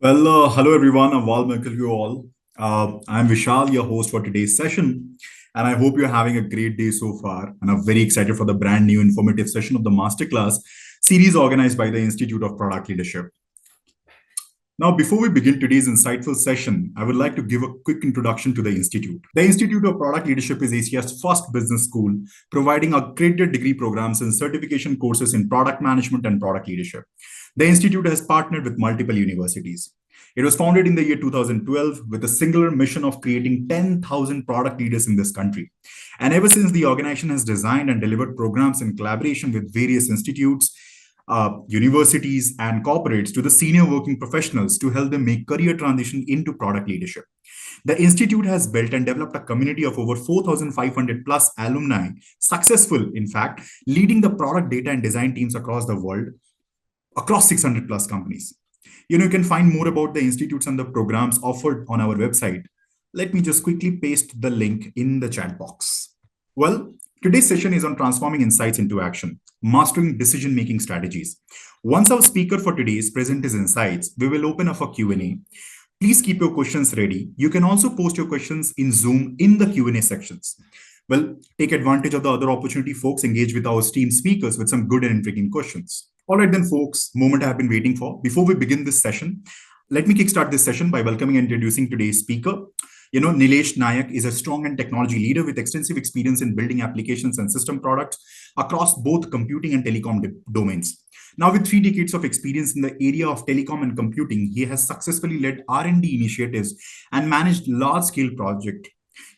Hello everyone. A warm welcome to you all. I'm Vishal, your host for today's session, and I hope you're having a great day so far. And I'm very excited for the brand new informative session of the Masterclass series organized by the Institute of Product Leadership. Now, before we begin today's insightful session, I would like to give a quick introduction to the Institute. The Institute of Product Leadership is Asia's first business school, providing accredited degree programs and certification courses in product management and product leadership. The Institute has partnered with multiple universities. It was founded in the year 2012 with a singular mission of creating 10,000 product leaders in this country. And ever since, the organization has designed and delivered programs in collaboration with various institutes, universities, and corporates to the senior working professionals to help them make career transition into product leadership. The Institute has built and developed a community of over 4,500 plus alumni, successful, in fact, leading the product data and design teams across the world, across 600 plus companies. You can find more about the institutes and the programs offered on our website. Let me just quickly paste the link in the chat box. Well, today's session is on transforming insights into action, mastering decision-making strategies. Once our speaker for today's present his insights, we will open up for Q&A. Please keep your questions ready. You can also post your questions in Zoom in the Q&A sections. Well, take advantage of the other opportunity, folks. Engage with our esteemed speakers with some good and intriguing questions. All right, then, folks, moment I've been waiting for. Before we begin this session, let me kickstart this session by welcoming and introducing today's speaker. Nilesh Nayak is a strong and technology leader with extensive experience in building applications and system products across both computing and telecom domains. Now, with 3 decades of experience in the area of telecom and computing, he has successfully led R&D initiatives and managed large-scale projects.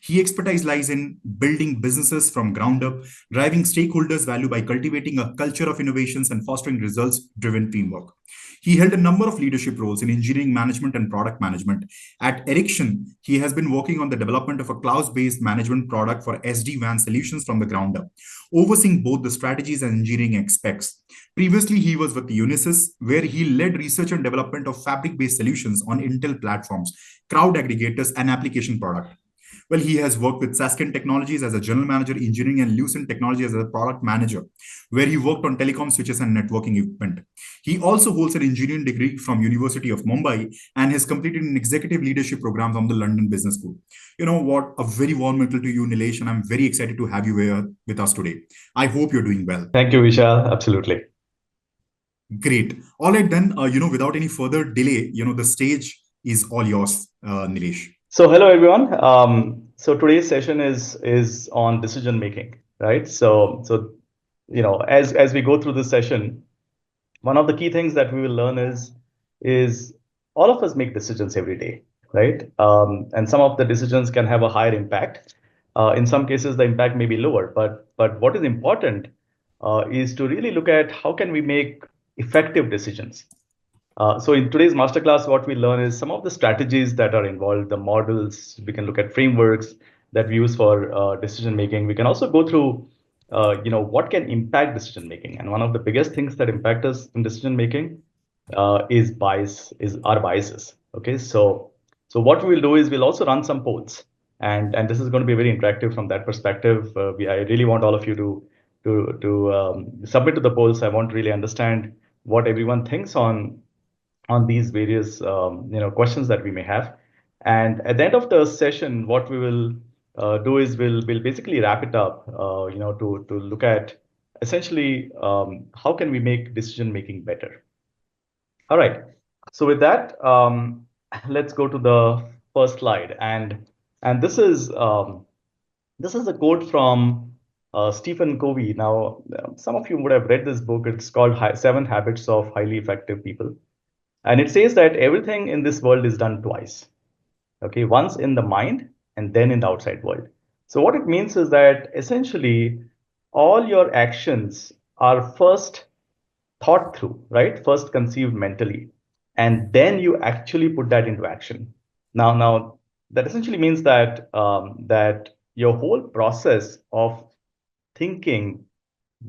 His expertise lies in building businesses from ground up, driving stakeholders' value by cultivating a culture of innovations and fostering results-driven teamwork. He held a number of leadership roles in engineering management and product management. At Ericsson, he has been working on the development of a cloud-based management product for SD-WAN solutions from the ground up, overseeing both the strategies and engineering aspects. Previously, he was with Unisys, where he led research and development of fabric-based solutions on Intel platforms, cloud aggregators, and application product. Well, he has worked with Sasken Technologies as a general manager, engineering, and Lucent Technology as a product manager, where he worked on telecom switches and networking equipment. He also holds an engineering degree from University of Mumbai and has completed an executive leadership program from the London Business School. You know what? A very warm welcome to you, Nilesh, and I'm very excited to have you here with us today. I hope you're doing well. Thank you, Vishal. Absolutely. Great. All right, then, without any further delay, the stage is all yours, Nilesh. So hello everyone. So today's session is on decision making, right? So as we go through this session, one of the key things that we will learn is all of us make decisions every day, right? And some of the decisions can have a higher impact. In some cases, the impact may be lower, but what is important is to really look at how can we make effective decisions. So in today's masterclass, what we learn is some of the strategies that are involved, the models. We can look at frameworks that we use for decision making. We can also go through, what can impact decision making. And one of the biggest things that impact us in decision making is our biases. Okay, so what we will do is we'll also run some polls, and this is going to be very interactive from that perspective. I really want all of you to submit to the polls. I want to really understand what everyone thinks on these various questions that we may have. And at the end of the session, what we will do is we'll basically wrap it up, to look at essentially how can we make decision making better. All right. So with that, let's go to the first slide, and this is a quote from Stephen Covey. Now, some of you would have read this book. It's called Seven Habits of Highly Effective People. And it says that everything in this world is done twice. Okay, once in the mind and then in the outside world. So what it means is that essentially all your actions are first thought through, right? First conceived mentally, and then you actually put that into action. Now that essentially means that that your whole process of thinking,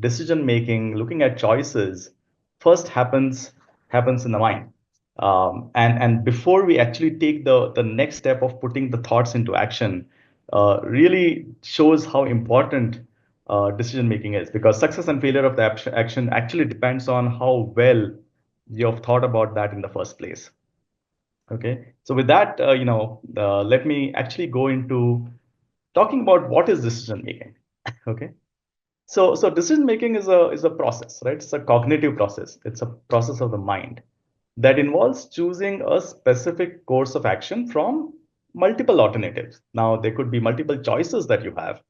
decision making, looking at choices, first happens in the mind. And before we actually take the next step of putting the thoughts into action, really shows how important decision making is, because success and failure of the action actually depends on how well you have thought about that in the first place. Okay. So with that, let me actually go into talking about what is decision making. Okay. So decision making is a process, right? It's a cognitive process. It's a process of the mind that involves choosing a specific course of action from multiple alternatives. Now, there could be multiple choices that you have.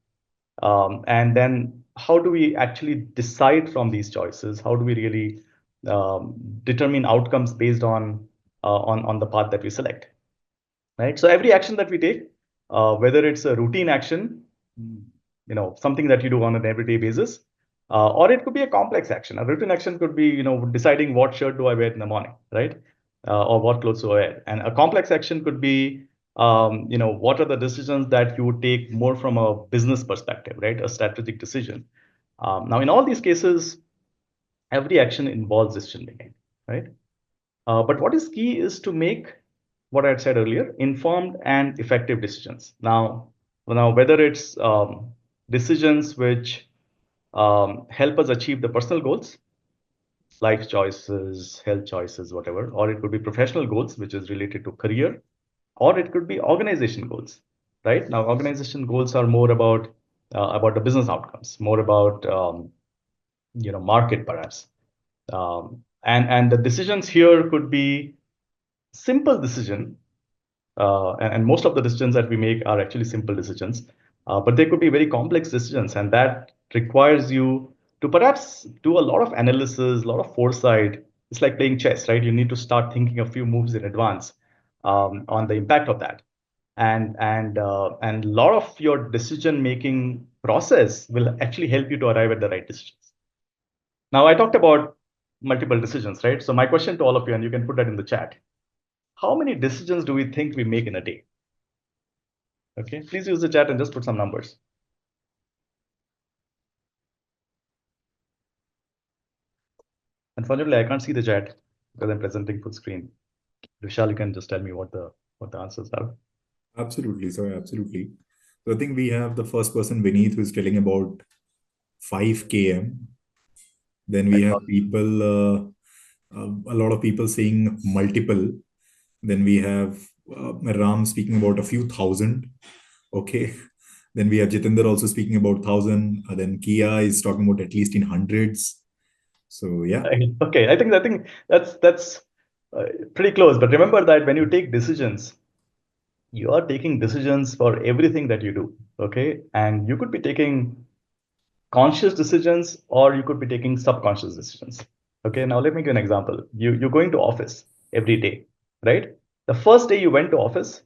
And then how do we actually decide from these choices? How do we really determine outcomes based on the path that we select? Right? So every action that we take, whether it's a routine action, something that you do on an everyday basis, or it could be a complex action. A routine action could be, deciding what shirt do I wear in the morning, right? Or what clothes do I wear. And a complex action could be, what are the decisions that you would take more from a business perspective, right? A strategic decision. Now, in all these cases, every action involves decision making, right? But what is key is to make what I had said earlier, informed and effective decisions. Now whether it's decisions which help us achieve the personal goals, life choices, health choices, whatever, or it could be professional goals, which is related to career, or it could be organization goals. Right now, organization goals are more about the business outcomes, more about market perhaps, and the decisions here could be simple decision, and most of the decisions that we make are actually simple decisions, but they could be very complex decisions, and that requires you to perhaps do a lot of analysis, a lot of foresight. It's like playing chess, right? You need to start thinking a few moves in advance on the impact of that, and a lot of your decision making process will actually help you to arrive at the right decisions. Now, I talked about multiple decisions, right? So my question to all of you, and you can put that in the chat: how many decisions do we think we make in a day? Okay, please use the chat and just put some numbers. Unfortunately, I can't see the chat because I'm presenting full screen. Vishal, you can just tell me what the answers are. Absolutely, sir. Absolutely. So I think we have the first person, Vineet, who is telling about 5 km. Then we have people, a lot of people saying multiple. Then we have Ram speaking about a few thousand. Okay. Then we have Jitinder also speaking about thousand. Then Kia is talking about at least in hundreds. So yeah, Okay, I think that's uh, pretty close. But remember that when you take decisions, you are taking decisions for everything that you do. Okay, and you could be taking conscious decisions or you could be taking subconscious decisions. Okay, now let me give an example. You're going to office every day, right? The first day you went to office,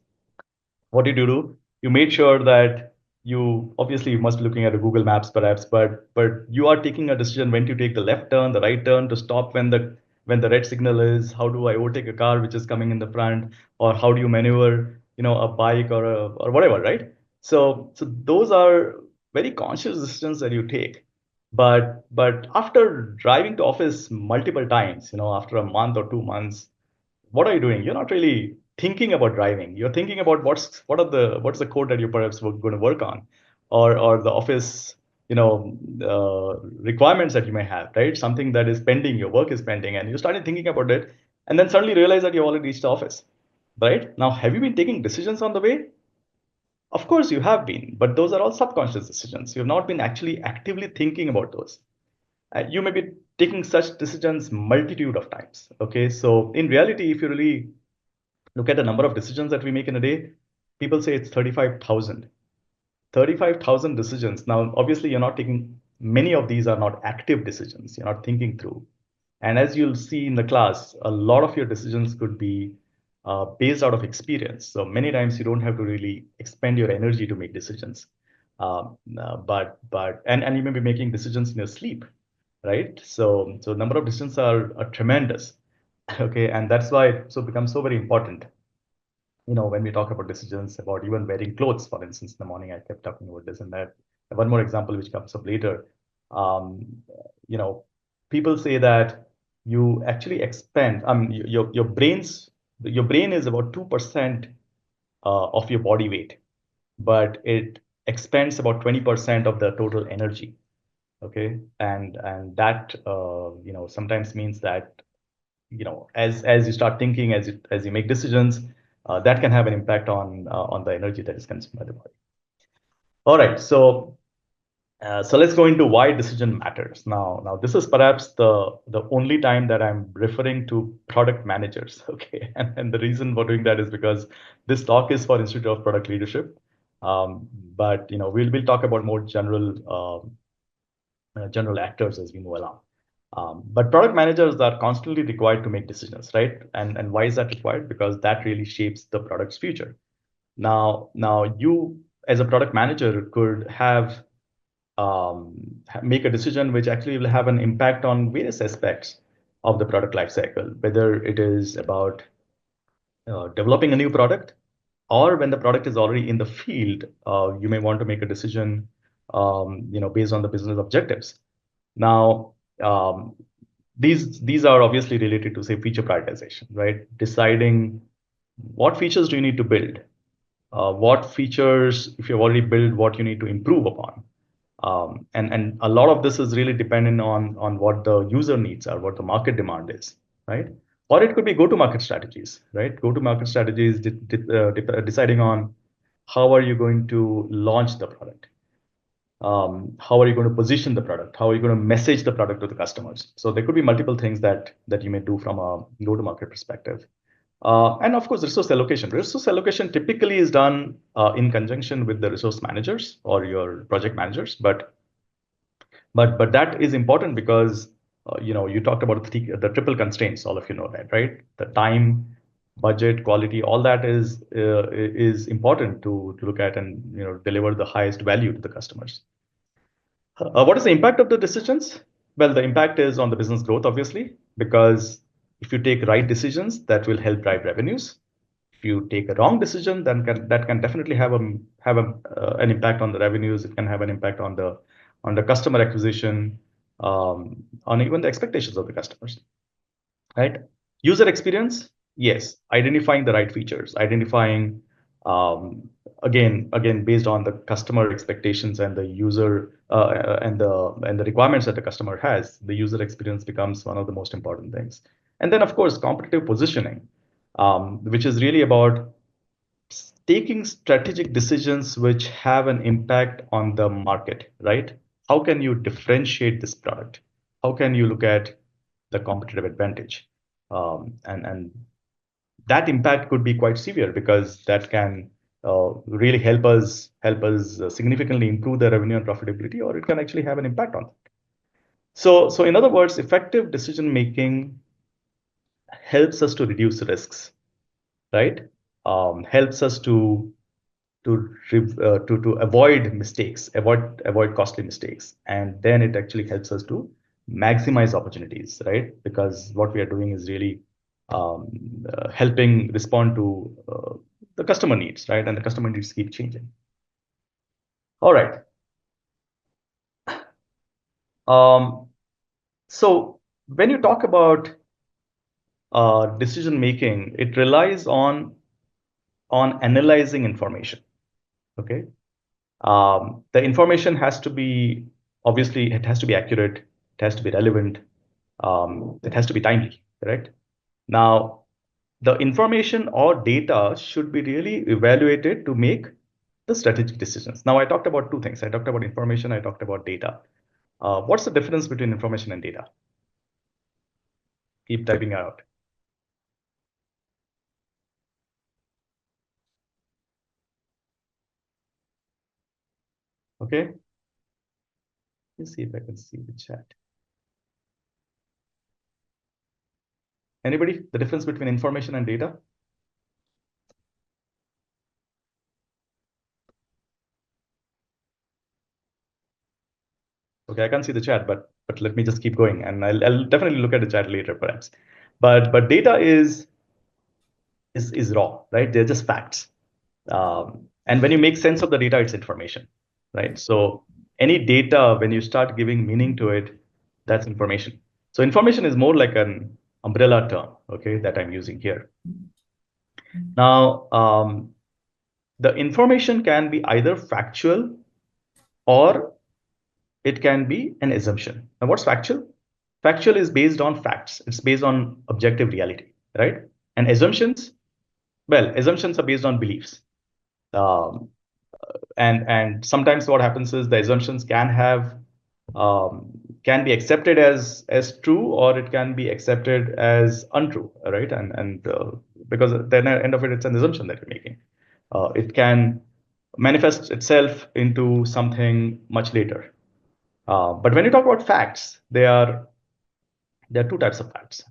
what did you do? You made sure that you must be looking at a Google Maps perhaps, but you are taking a decision when to take the left turn, the right turn, to stop when the red signal is. How do I overtake a car which is coming in the front, or how do you maneuver, a bike or whatever, right? So those are very conscious decisions that you take. But after driving to office multiple times, after a month or 2 months, what are you doing? You're not really thinking about driving. You're thinking about what's the code that you're perhaps going to work on, or the office, requirements that you may have, right? Something that is pending, your work is pending, and you started thinking about it, and then suddenly realize that you already reached the office, right? Now, have you been taking decisions on the way? Of course, you have been, but those are all subconscious decisions. You have not been actually actively thinking about those. You may be taking such decisions multitude of times. Okay, so in reality, if you really look at the number of decisions that we make in a day, people say it's 35,000. 35,000 decisions. Now, obviously, you're not taking, many of these are not active decisions. You're not thinking through. And as you'll see in the class, a lot of your decisions could be based out of experience. So many times you don't have to really expend your energy to make decisions. And you may be making decisions in your sleep, right? So number of decisions are tremendous. Okay, and that's why it becomes so very important, when we talk about decisions about even wearing clothes, for instance. In the morning, I kept talking about this and that. One more example, which comes up later. Um, you know, People say that you actually expend, your brain is about 2% of your body weight, but it expends about 20% of the total energy. Okay, and that sometimes means that as you start thinking, as you make decisions, that can have an impact on the energy that is consumed by the body. All right, so let's go into why decision matters. Now this is perhaps the only time that I'm referring to product managers. Okay, and the reason for doing that is because this talk is for Institute of Product Leadership, but we'll talk about more general actors as we move along. But product managers are constantly required to make decisions, right? And why is that required? Because that really shapes the product's future. Now you as a product manager could have make a decision which actually will have an impact on various aspects of the product lifecycle, whether it is about developing a new product, or when the product is already in the field, you may want to make a decision, based on the business objectives. Now, these are obviously related to, say, feature prioritization, right? Deciding what features do you need to build, what features, if you've already built, what you need to improve upon. And a lot of this is really dependent on what the user needs are, what the market demand is, right? Or it could be go-to-market strategies, right? Go-to-market strategies, deciding on how are you going to launch the product, how are you going to position the product, how are you going to message the product to the customers. So there could be multiple things that you may do from a go-to-market perspective. And of course, resource allocation. Resource allocation typically is done in conjunction with the resource managers or your project managers, but that is important because you talked about the triple constraints. All of you know that, right? The time, budget, quality, all that is important to look at and deliver the highest value to the customers. What is the impact of the decisions? Well, the impact is on the business growth, obviously, because if you take right decisions, that will help drive revenues. If you take a wrong decision, then that can definitely have an impact on the revenues. It can have an impact on the customer acquisition, on even the expectations of the customers, right? User experience, yes, identifying the right features, identifying again based on the customer expectations and the user and the requirements that the customer has. The user experience becomes one of the most important things. And then of course competitive positioning, which is really about taking strategic decisions which have an impact on the market, right? How can you differentiate this product? How can you look at the competitive advantage? And that impact could be quite severe because that can really help us significantly improve the revenue and profitability, or it can actually have an impact on it. So in other words, effective decision making helps us to reduce risks, right? Helps us to avoid mistakes, avoid costly mistakes, and then it actually helps us to maximize opportunities, right? Because what we are doing is really helping respond to the customer needs, right? And the customer needs keep changing. All right. So when you talk about decision making, it relies on analyzing information. Okay. The information has to be, obviously, it has to be accurate, it has to be relevant, it has to be timely, correct? Now, the information or data should be really evaluated to make the strategic decisions. Now, I talked about two things. I talked about information, I talked about data. What's the difference between information and data? Keep typing out. Okay. Let's see if I can see the chat. Anybody? The difference between information and data? Okay, I can't see the chat, but let me just keep going, and I'll definitely look at the chat later, perhaps. But data is raw, right? They're just facts. And when you make sense of the data, it's information, right? So any data, when you start giving meaning to it, that's information. So information is more like an umbrella term, okay, that I'm using here. Now, the information can be either factual or it can be an assumption. Now, what's factual? Factual is based on facts. It's based on objective reality, right? And assumptions, well, assumptions are based on beliefs. Um, and sometimes what happens is the assumptions can have can be accepted as true, or it can be accepted as untrue, right? And because then at the end of it, it's an assumption that you're making. It can manifest itself into something much later. But when you talk about facts, there are two types of facts.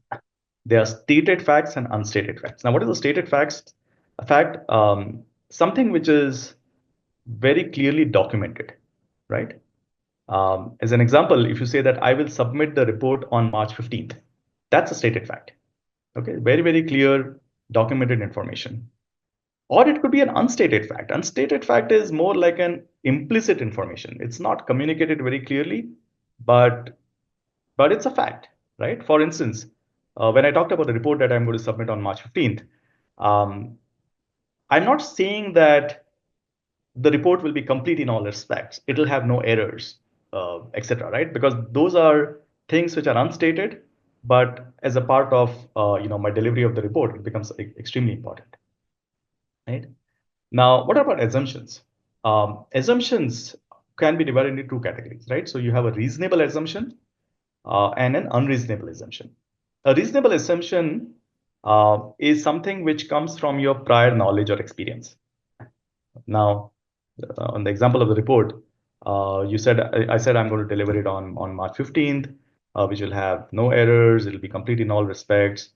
There are stated facts and unstated facts. Now, what is a stated facts? A fact, something which is very clearly documented, right? As an example, if you say that I will submit the report on March 15th, that's a stated fact. Okay, very, very clear, documented information. Or it could be an unstated fact. Unstated fact is more like an implicit information. It's not communicated very clearly, but but it's a fact, right? For instance, when I talked about the report that I'm going to submit on March 15th, um, I'm not saying that the report will be complete in all respects. It'll have no errors, etc. Right? Because those are things which are unstated, but as a part of my delivery of the report, it becomes extremely important. Right? Now, what about assumptions? Assumptions can be divided into two categories, right? So you have a reasonable assumption and an unreasonable assumption. A reasonable assumption is something which comes from your prior knowledge or experience. Now, on the example of the report, you said I said I'm going to deliver it on March 15th, which will have no errors. It'll be complete in all respects.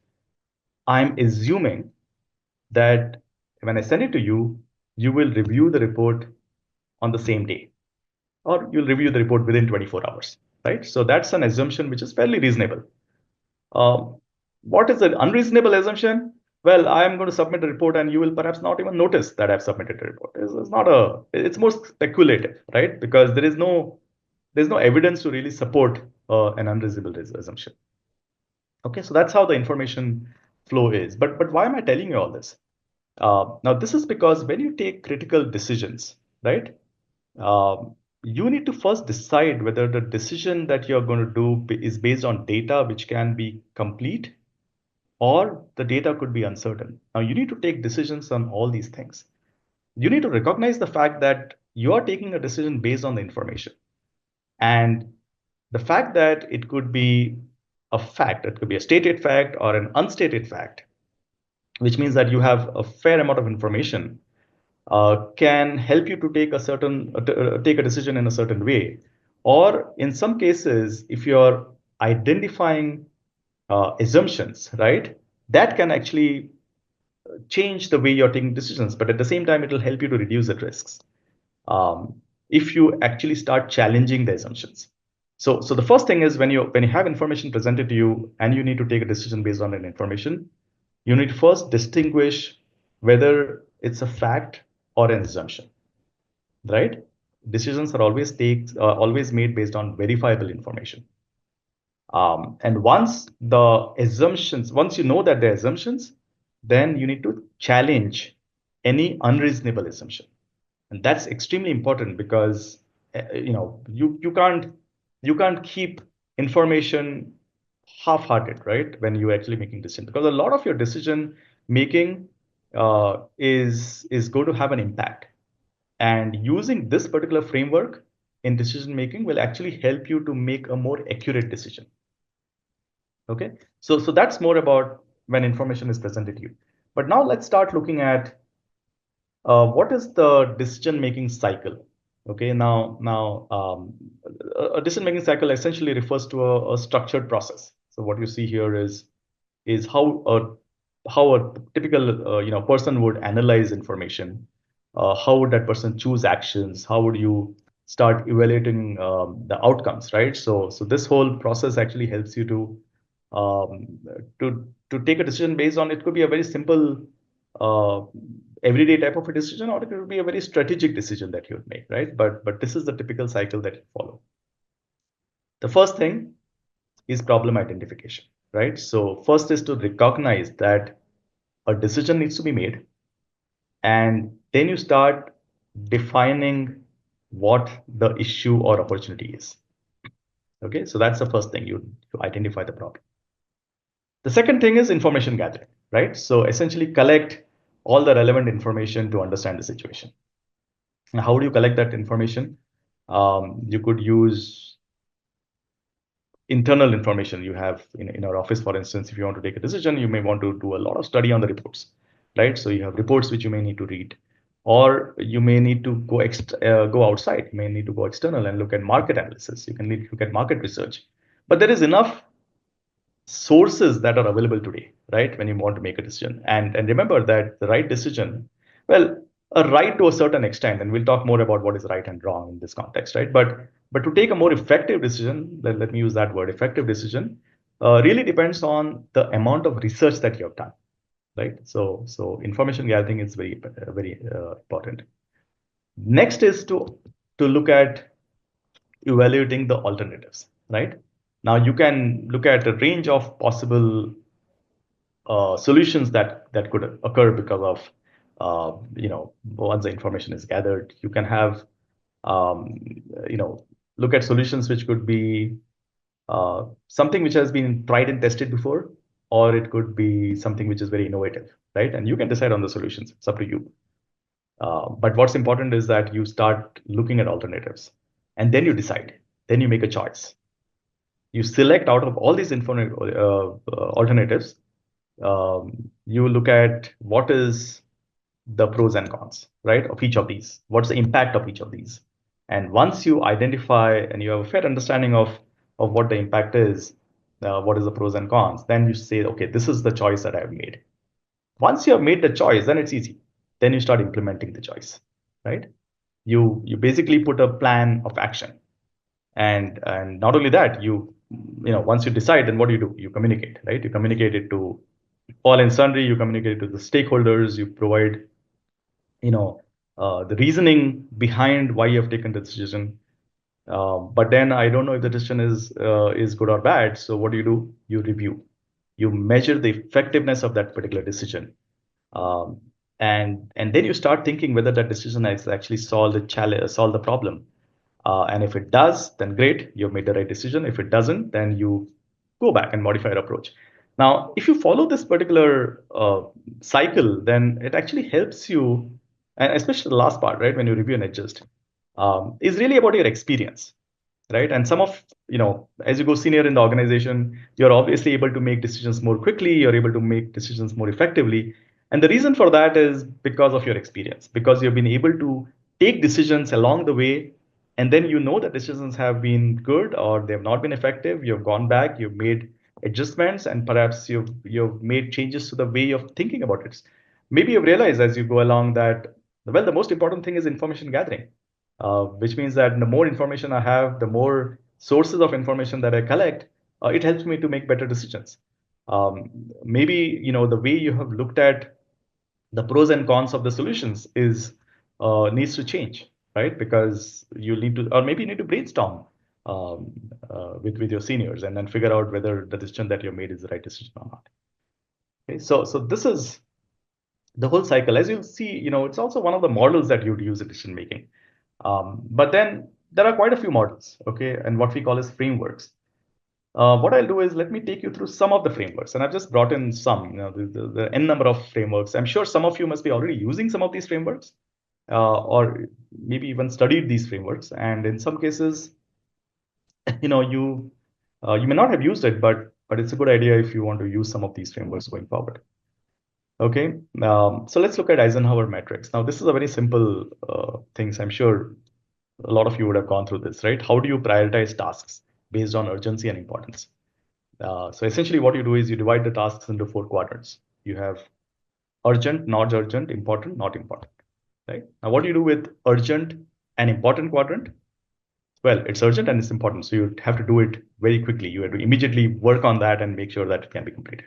I'm assuming that when I send it to you, you will review the report on the same day, or you'll review the report within 24 hours, right? So that's an assumption which is fairly reasonable. Um, what is an unreasonable assumption? Well, I am going to submit a report and you will perhaps not even notice that I've submitted a report. It's not a, it's more speculative, right? Because there's no evidence to really support an unreasonable assumption. Okay, so that's how the information flow is. But why am I telling you all this? Now, this is because when you take critical decisions, right? You need to first decide whether the decision that you're going to do is based on data which can be complete, or the data could be uncertain. Now, you need to take decisions on all these things. You need to recognize the fact that you are taking a decision based on the information. And the fact that it could be a fact, it could be a stated fact or an unstated fact, which means that you have a fair amount of information, can help you to take a take a decision in a certain way. Or in some cases, if you're identifying assumptions, right, that can actually change the way you're taking decisions, but at the same time, it will help you to reduce the risks if you actually start challenging the assumptions. So the first thing is when you have information presented to you and you need to take a decision based on an information, you need to first distinguish whether it's a fact or an assumption, right? Decisions are always made based on verifiable information. And once you know that they're assumptions, then you need to challenge any unreasonable assumption. And that's extremely important because you can't keep information half-hearted, right? When you're actually making decisions, because a lot of your decision making is going to have an impact. And using this particular framework in decision making will actually help you to make a more accurate decision. Okay, so that's more about when information is presented to you. But now let's start looking at what is the decision-making cycle. Okay, now a decision-making cycle essentially refers to a structured process. So what you see here is how a typical person would analyze information. How would that person choose actions? How would you start evaluating the outcomes, right? So this whole process actually helps you um, to take a decision based on, it could be a very simple uh, everyday type of a decision, or it could be a very strategic decision that you would make, right? But this is the typical cycle that you follow. The first thing is problem identification, right? So first is to recognize that a decision needs to be made, and then you start defining what the issue or opportunity is. Okay, so that's the first thing, you identify the problem. The second thing is information gathering, right? So essentially collect all the relevant information to understand the situation. Now, how do you collect that information? You could use internal information you have in our office. For instance, if you want to take a decision, you may want to do a lot of study on the reports, right? So you have reports which you may need to read, or you may need to go outside. You may need to go external and look at market analysis. You can look at market research, but there is enough sources that are available today, right? When you want to make a decision. And remember that the right decision, well, a right to a certain extent, and we'll talk more about what is right and wrong in this context, right? But to take a more effective decision, let me use that word, effective decision, really depends on the amount of research that you have done, right? So information gathering is very important. Next is to look at evaluating the alternatives, right? Now you can look at a range of possible solutions that could occur because of once the information is gathered. You can have um, you know look at solutions which could be something which has been tried and tested before, or it could be something which is very innovative, right? And you can decide on the solutions. It's up to you. But what's important is that you start looking at alternatives, and then you decide. Then you make a choice. You select out of all these alternatives. You look at what is the pros and cons, right, of each of these. What's the impact of each of these? And once you identify and you have a fair understanding of what the impact is, what is the pros and cons, then you say, okay, this is the choice that I've made. Once you have made the choice, then it's easy. Then you start implementing the choice, right? You basically put a plan of action, and not only that, once you decide, then what do? You communicate, right? You communicate it to all and sundry. You communicate it to the stakeholders. You provide you know the reasoning behind why you have taken the decision. But then I don't know if the decision is good or bad. So what do? You review. You measure the effectiveness of that particular decision, um, and then you start thinking whether that decision has actually solved the challenge, solved the problem. And if it does, then great, you've made the right decision. If it doesn't, then you go back and modify your approach. Now, if you follow this particular cycle, then it actually helps you, and especially the last part, right, when you review and adjust, is really about your experience, right? And some of, as you go senior in the organization, you're obviously able to make decisions more quickly, you're able to make decisions more effectively. And the reason for that is because of your experience, because you've been able to take decisions along the way, and then that decisions have been good or they have not been effective. You've gone back, you've made adjustments, and perhaps you've made changes to the way of thinking about it. Maybe you've realized as you go along that, well, the most important thing is information gathering, which means that the more information I have, the more sources of information that I collect, it helps me to make better decisions. Maybe the way you have looked at the pros and cons of the solutions is needs to change, right? Because you need to, or maybe you need to brainstorm with your seniors and then figure out whether the decision that you made is the right decision or not. Okay, so this is the whole cycle. As you'll see, it's also one of the models that you'd use in decision making. But then there are quite a few models, okay, and what we call as frameworks. What I'll do is let me take you through some of the frameworks, and I've just brought in some, the n number of frameworks. I'm sure some of you must be already using some of these frameworks, or maybe even studied these frameworks. And in some cases, you may not have used it, but it's a good idea if you want to use some of these frameworks going forward. Okay, so let's look at Eisenhower matrix. Now, this is a very simple things. I'm sure a lot of you would have gone through this, right? How do you prioritize tasks based on urgency and importance? So essentially what you do is you divide the tasks into 4 quadrants. You have urgent, not urgent, important, not important, right? Now, what do you do with urgent and important quadrant? Well, it's urgent and it's important. So you have to do it very quickly. You have to immediately work on that and make sure that it can be completed.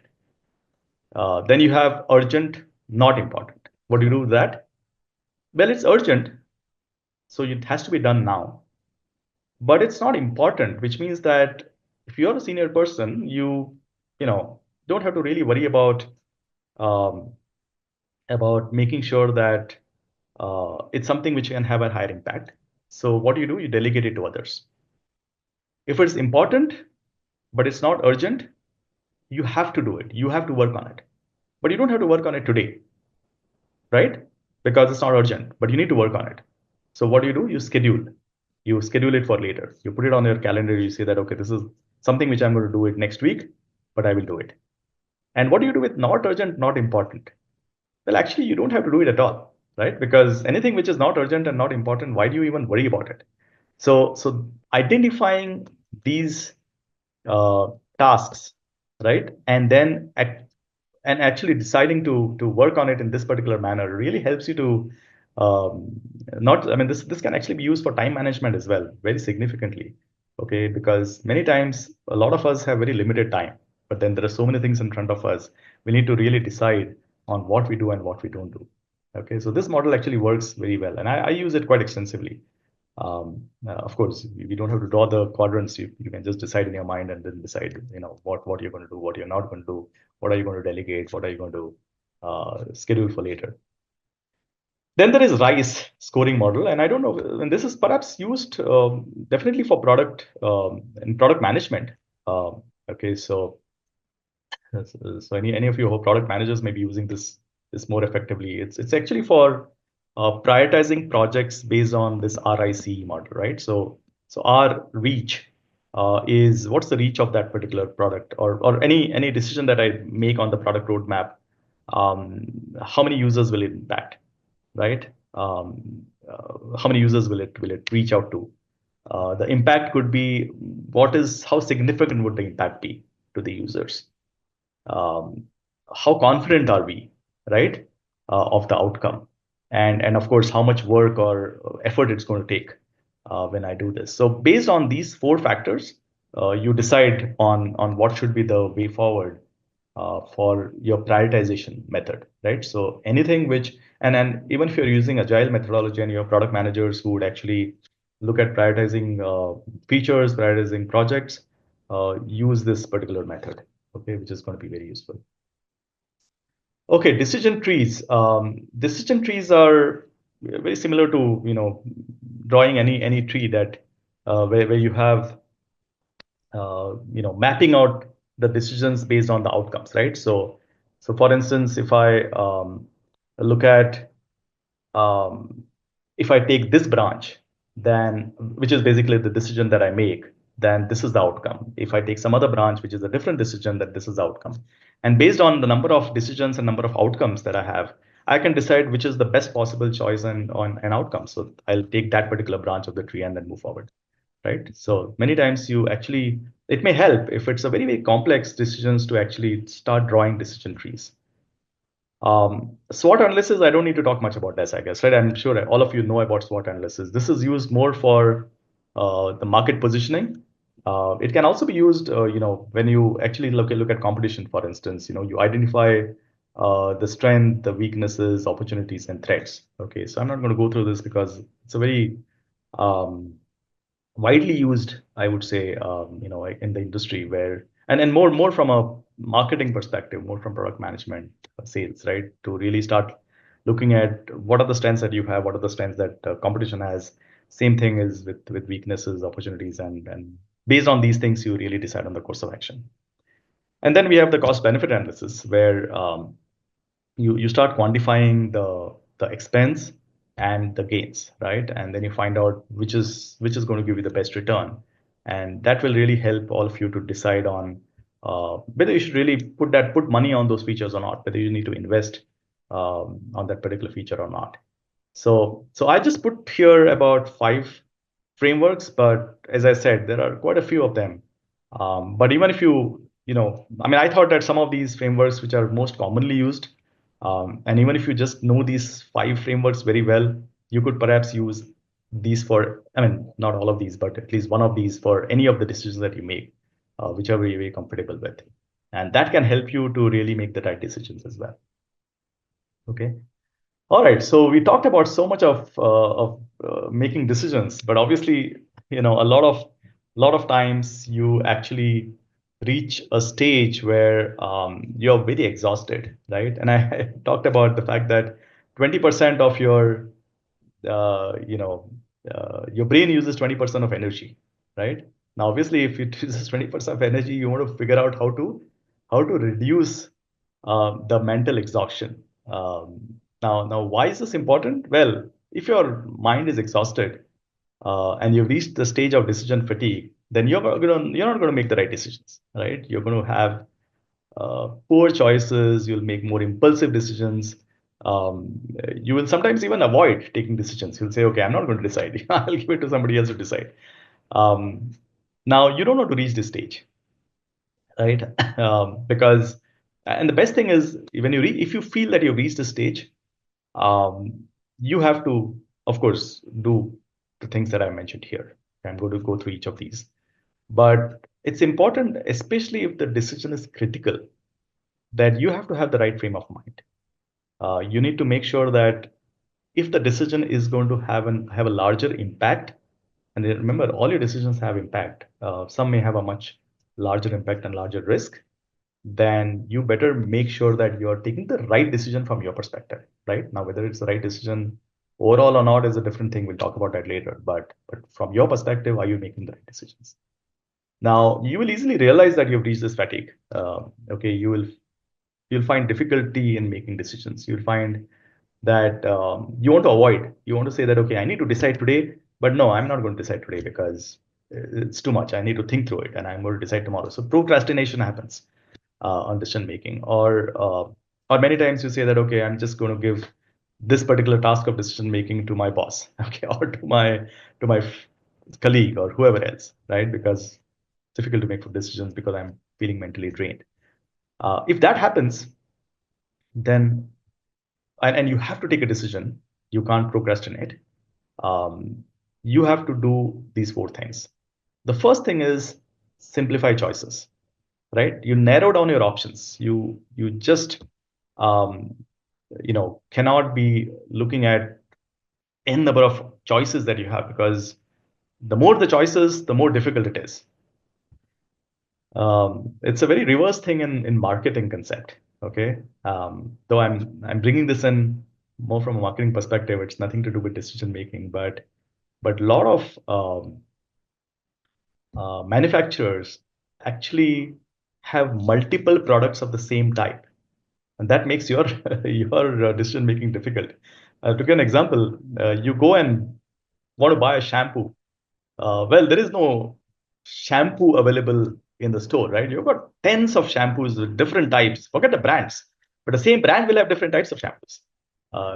Then you have urgent, not important. What do you do with that? Well, it's urgent, so it has to be done now, but it's not important, which means that if you're a senior person, don't have to really worry um, about making sure that it's something which can have a higher impact. So what do? You delegate it to others. If it's important, but it's not urgent, you have to do it. You have to work on it. But you don't have to work on it today, right? Because it's not urgent, but you need to work on it. So what do? You schedule. You schedule it for later. You put it on your calendar. You say that, okay, this is something which I'm going to do it next week, but I will do it. And what do you do with not urgent, not important? Well, actually, you don't have to do it at all, right? Because anything which is not urgent and not important, why do you even worry about it? So identifying these uh, tasks, right, and then and actually deciding to work on it in this particular manner really helps you to um, not. I mean, this can actually be used for time management as well, very significantly. Okay, because many times a lot of us have very limited time, but then there are so many things in front of us. We need to really decide on what we do and what we don't do. Okay, so this model actually works very well, and I use it quite extensively. Of course, we don't have to draw the quadrants. You can just decide in your mind and then decide, what you're going to do, what you're not going to do, what are you going to delegate, what are you going to schedule for later. Then there is RICE scoring model, and I don't know, and this is perhaps used definitely for product in product management. Okay, so any of your product managers may be using this more effectively. It's actually for prioritizing projects based on this RIC model, right? So our reach is what's the reach of that particular product, or any decision that I make on the product roadmap. How many users will it impact, right? How many users will it reach out to? The impact could be how significant would the impact be to the users? um, how confident are we, right, of the outcome, and of course how much work or effort it's going to take when I do this. So based on these four factors, you decide on what should be the way forward for your prioritization method, right? So anything which, and even if you're using agile methodology and your product managers who would actually look at prioritizing features, prioritizing projects, use this particular method, okay, which is going to be very useful. Okay, decision trees. Decision trees are very similar to, drawing any tree that where you have mapping out the decisions based on the outcomes, right? So for instance, if I look at um, if I take this branch, then which is basically the decision that I make, then this is the outcome. If I take some other branch, which is a different decision, that this is the outcome. And based on the number of decisions and number of outcomes that I have, I can decide which is the best possible choice and on an outcome. So I'll take that particular branch of the tree and then move forward, right? So many times it may help if it's a very, very complex decisions to actually start drawing decision trees. SWOT analysis, I don't need to talk much about this, I guess, right? I'm sure all of you know about SWOT analysis. This is used more for the market positioning. It can also be used, when you actually look at competition, for instance. You identify the strength, the weaknesses, opportunities, and threats. Okay, so I'm not going to go through this because it's a very um, widely used, I would say, in the industry where, and more from a marketing perspective, more from product management, sales, right? To really start looking at what are the strengths that you have, what are the strengths that competition has. Same thing is with weaknesses, opportunities, and based on these things, you really decide on the course of action. And then we have the cost benefit analysis where you start quantifying the expense and the gains, right? And then you find out which is going to give you the best return, and that will really help all of you to decide on whether you should really put money on those features or not, whether you need to invest on that particular feature or not. So I just put here about 5 frameworks, but as I said, there are quite a few of them. But even if I mean, I thought that some of these frameworks which are most commonly used, and even if you just know these 5 frameworks very well, you could perhaps use these for, I mean, not all of these, but at least one of these for any of the decisions that you make, which are very, very comfortable with. And that can help you to really make the right decisions as well. Okay. All right, so we talked about so much of making decisions, but obviously, a lot of times you actually reach a stage where you're very exhausted, right? And I talked about the fact that 20% of uh, you know your brain uses 20% of energy, right? Now, obviously, if it uses 20% of energy, you want to figure out how to reduce the mental exhaustion. Now, why is this important? Well, if your mind is exhausted and you've reached the stage of decision fatigue, then you're not going to make the right decisions, right? You're going to have poor choices. You'll make more impulsive decisions. You will sometimes even avoid taking decisions. You'll say, "Okay, I'm not going to decide. I'll give it to somebody else to decide." Um, Now, you don't want to reach this stage, right? Because, and the best thing is if you feel that you've reached a stage, um, you have to, of course, do the things that I mentioned here. I'm going to go through each of these, but it's important, especially if the decision is critical, that you have to have the right frame of mind. You need to make sure that if the decision is going to have a larger impact, and remember, all your decisions have impact. Some may have a much larger impact and larger risk. Then you better make sure that you're taking the right decision from your perspective, right? Now, whether it's the right decision overall or not is a different thing. We'll talk about that later. But from your perspective, are you making the right decisions? Now, you will easily realize that you've reached this fatigue. Okay, you'll find difficulty in making decisions. You'll find that you want to avoid. You want to say that, okay, I need to decide today, but no, I'm not going to decide today because it's too much. I need to think through it, and I'm going to decide tomorrow. So procrastination happens on decision making, or many times you say that, okay, I'm just going to give this particular task of decision making to my boss, okay, or to my colleague or whoever else, right? Because it's difficult to make decisions because I'm feeling mentally drained. If that happens, then and you have to take a decision. You can't procrastinate. Um, you have to do these four things. The first thing is simplify choices, right? You narrow down your options. You just um, cannot be looking at n number of choices that you have, because the more the choices, the more difficult it is. It's a very reverse thing in marketing concept. Okay, though I'm bringing this in more from a marketing perspective. It's nothing to do with decision making, but a lot of manufacturers actually have multiple products of the same type, and that makes your your decision making difficult. To give an example, you go and want to buy a shampoo. Well, there is no shampoo available in the store, right? You've got tens of shampoos with different types. Forget the brands, but the same brand will have different types of shampoos,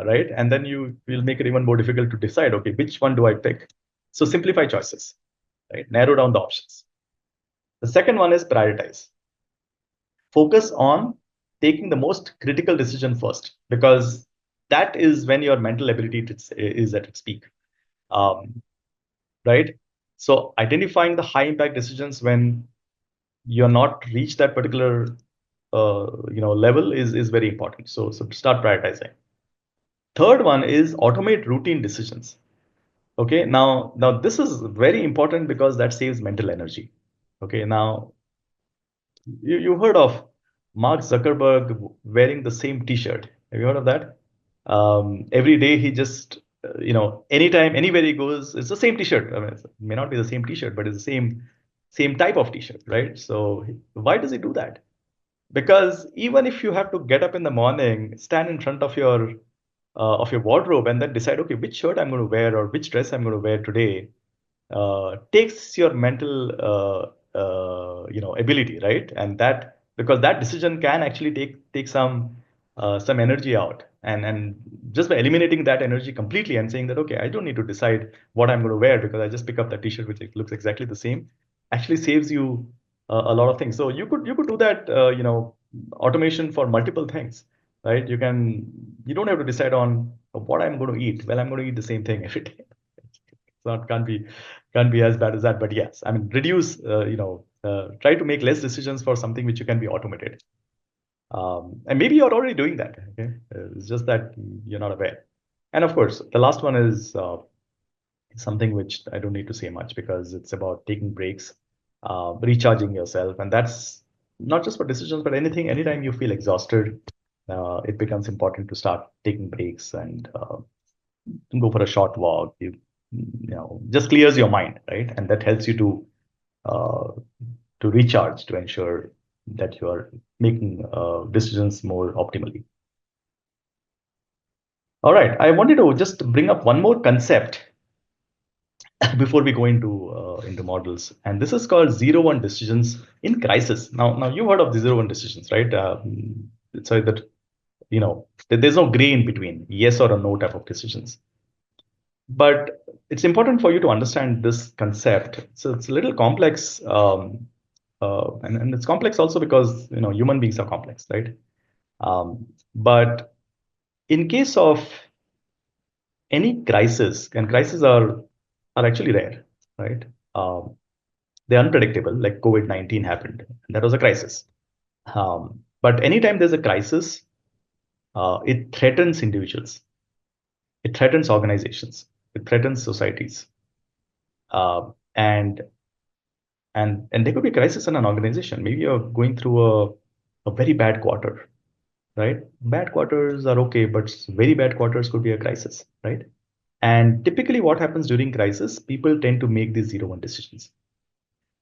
right? And then you will make it even more difficult to decide, okay, which one do I pick? So simplify choices, right? Narrow down the options. The second one is prioritize. Focus on taking the most critical decision first, because that is when your mental ability is at its peak. Um, right? So identifying the high impact decisions when you're not reached that particular level is very important. So start prioritizing. Third one is automate routine decisions. Okay, now this is very important because that saves mental energy. Okay, now you heard of Mark Zuckerberg wearing the same T-shirt. Have you heard of that? Every day he just, anytime, anywhere he goes, it's the same T-shirt. I mean, it may not be the same T-shirt, but it's the same type of T-shirt, right? So why does he do that? Because even if you have to get up in the morning, stand in front of your wardrobe, and then decide, okay, which shirt I'm going to wear or which dress I'm going to wear today, takes your mental ability, right? And that, because that decision can actually take some energy out, and just by eliminating that energy completely and saying that, okay, I don't need to decide what I'm going to wear because I just pick up that t-shirt which looks exactly the same, actually saves you a lot of things. So you could do that, automation for multiple things, right? You don't have to decide on what I'm going to eat. Well, I'm going to eat the same thing every day. Not can't be as bad as that, but yes, I mean, reduce, try to make less decisions for something which you can be automated. And maybe you're already doing that. Okay, it's just that you're not aware. And of course, the last one is something which I don't need to say much, because it's about taking breaks, recharging yourself, and that's not just for decisions, but anytime you feel exhausted, it becomes important to start taking breaks and go for a short walk. You know, just clears your mind, right? And that helps you to uh, to recharge to ensure that you are making decisions more optimally. All right, I wanted to just bring up one more concept before we go into models, and this is called zero-one decisions in crisis. Now you've heard of the zero-one decisions, right? So that there's no gray in between, yes or a no type of decisions. But it's important for you to understand this concept. So it's a little complex, and it's complex also because human beings are complex, right? But in case of any crisis, and crises are actually rare, right? Um, they're unpredictable, like COVID-19 happened. That was a crisis. But anytime there's a crisis, it threatens individuals, it threatens organizations, it threatens societies, uh, and and there could be a crisis in an organization. Maybe you're going through a very bad quarter, right? Bad quarters are okay, but very bad quarters could be a crisis, right? And typically, what happens during crisis, people tend to make these zero-one decisions.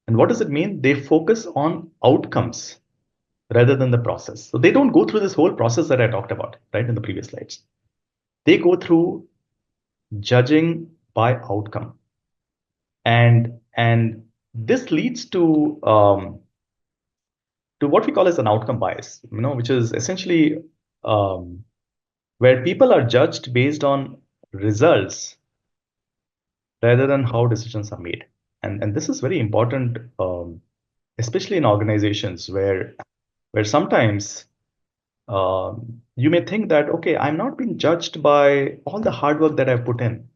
And what does it mean? They focus on outcomes rather than the process. So they don't go through this whole process that I talked about, right, in the previous slides. They go through judging by outcome, and this leads to what we call as an outcome bias, which is essentially um, where people are judged based on results rather than how decisions are made. And this is very important, especially in organizations where sometimes you may think that, okay, I'm not being judged by all the hard work that I've put in.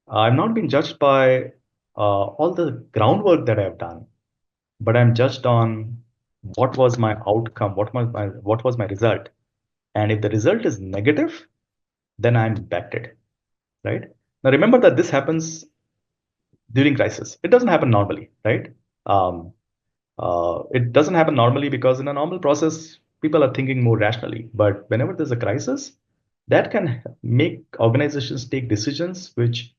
I'm not being judged by all the groundwork that I've done, but I'm judged on what was my outcome, what was my result. And if the result is negative, then I'm impacted, right? Now remember that this happens during crisis. It doesn't happen normally, right? Um, it doesn't happen normally because in a normal process, people are thinking more rationally. But whenever there's a crisis, that can make organizations take decisions which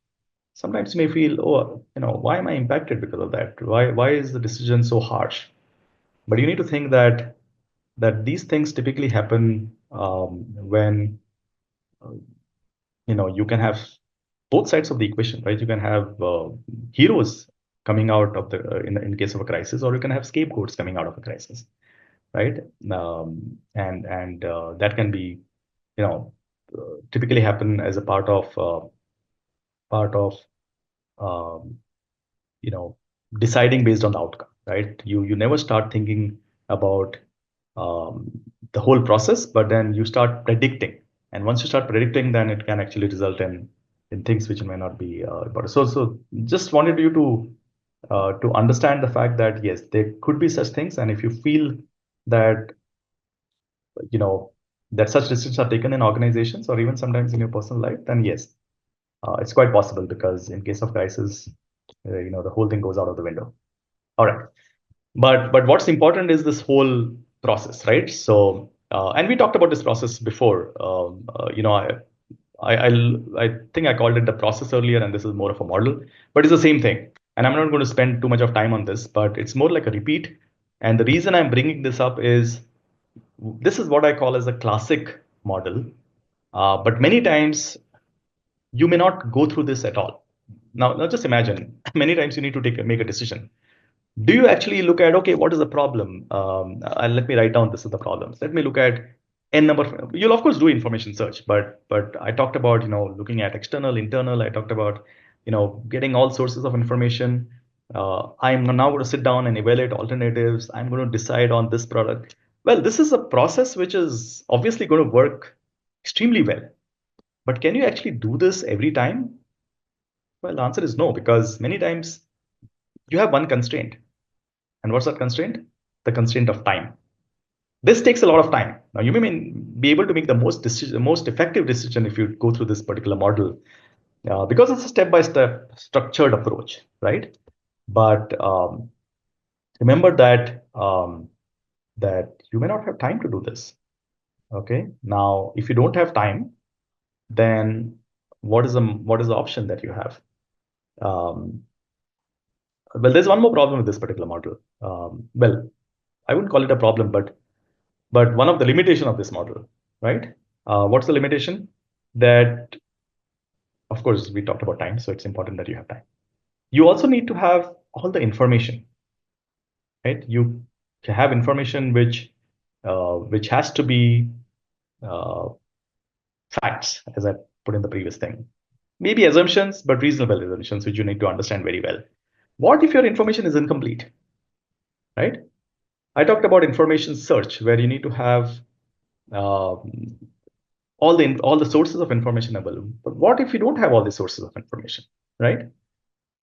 sometimes you may feel, oh, why am I impacted because of that? Why is the decision so harsh? But you need to think that these things typically happen when uh, you can have both sides of the equation, right? You can have heroes coming out of the in case of a crisis, or you can have scapegoats coming out of a crisis, right? And that can be typically happen as a part of um, you know deciding based on the outcome, right? You never start thinking about um, the whole process, but then you start predicting, and once you start predicting, then it can actually result in things which may not be important. So just wanted you to understand the fact that yes, there could be such things, and if you feel that you know that such decisions are taken in organizations or even sometimes in your personal life, then yes, it's quite possible, because in case of crisis, the whole thing goes out of the window. All right. But what's important is this whole process, right? So and we talked about this process before. I think I called it the process earlier, and this is more of a model, but it's the same thing. And I'm not going to spend too much of time on this, but it's more like a repeat. And the reason I'm bringing this up is this is what I call as a classic model. But many times you may not go through this at all. Now just imagine, many times you need to make a decision. Do you actually look at, okay, what is the problem? And let me write down this is the problems. Let me look at n number. You'll of course do information search, but I talked about looking at external, internal. I talked about getting all sources of information. I'm now going to sit down and evaluate alternatives. I'm going to decide on this product. Well, this is a process which is obviously going to work extremely well. But can you actually do this every time? Well, the answer is no, because many times you have one constraint. And what's that constraint? The constraint of time. This takes a lot of time. Now, you may be able to make the most effective decision if you go through this particular model, because it's a step-by-step structured approach, right? But remember that you may not have time to do this. Okay. Now, if you don't have time, then what is the option that you have? Um, Well, there's one more problem with this particular model. Well, I wouldn't call it a problem, but one of the limitation of this model, right? What's the limitation? That, of course, we talked about time, so it's important that you have time. You also need to have all the information, right? You have information which has to be uh, facts, as I put in the previous thing. Maybe assumptions, but reasonable assumptions, which you need to understand very well. What if your information is incomplete, right? I talked about information search, where you need to have um, all the sources of information available. But what if you don't have all the sources of information, right?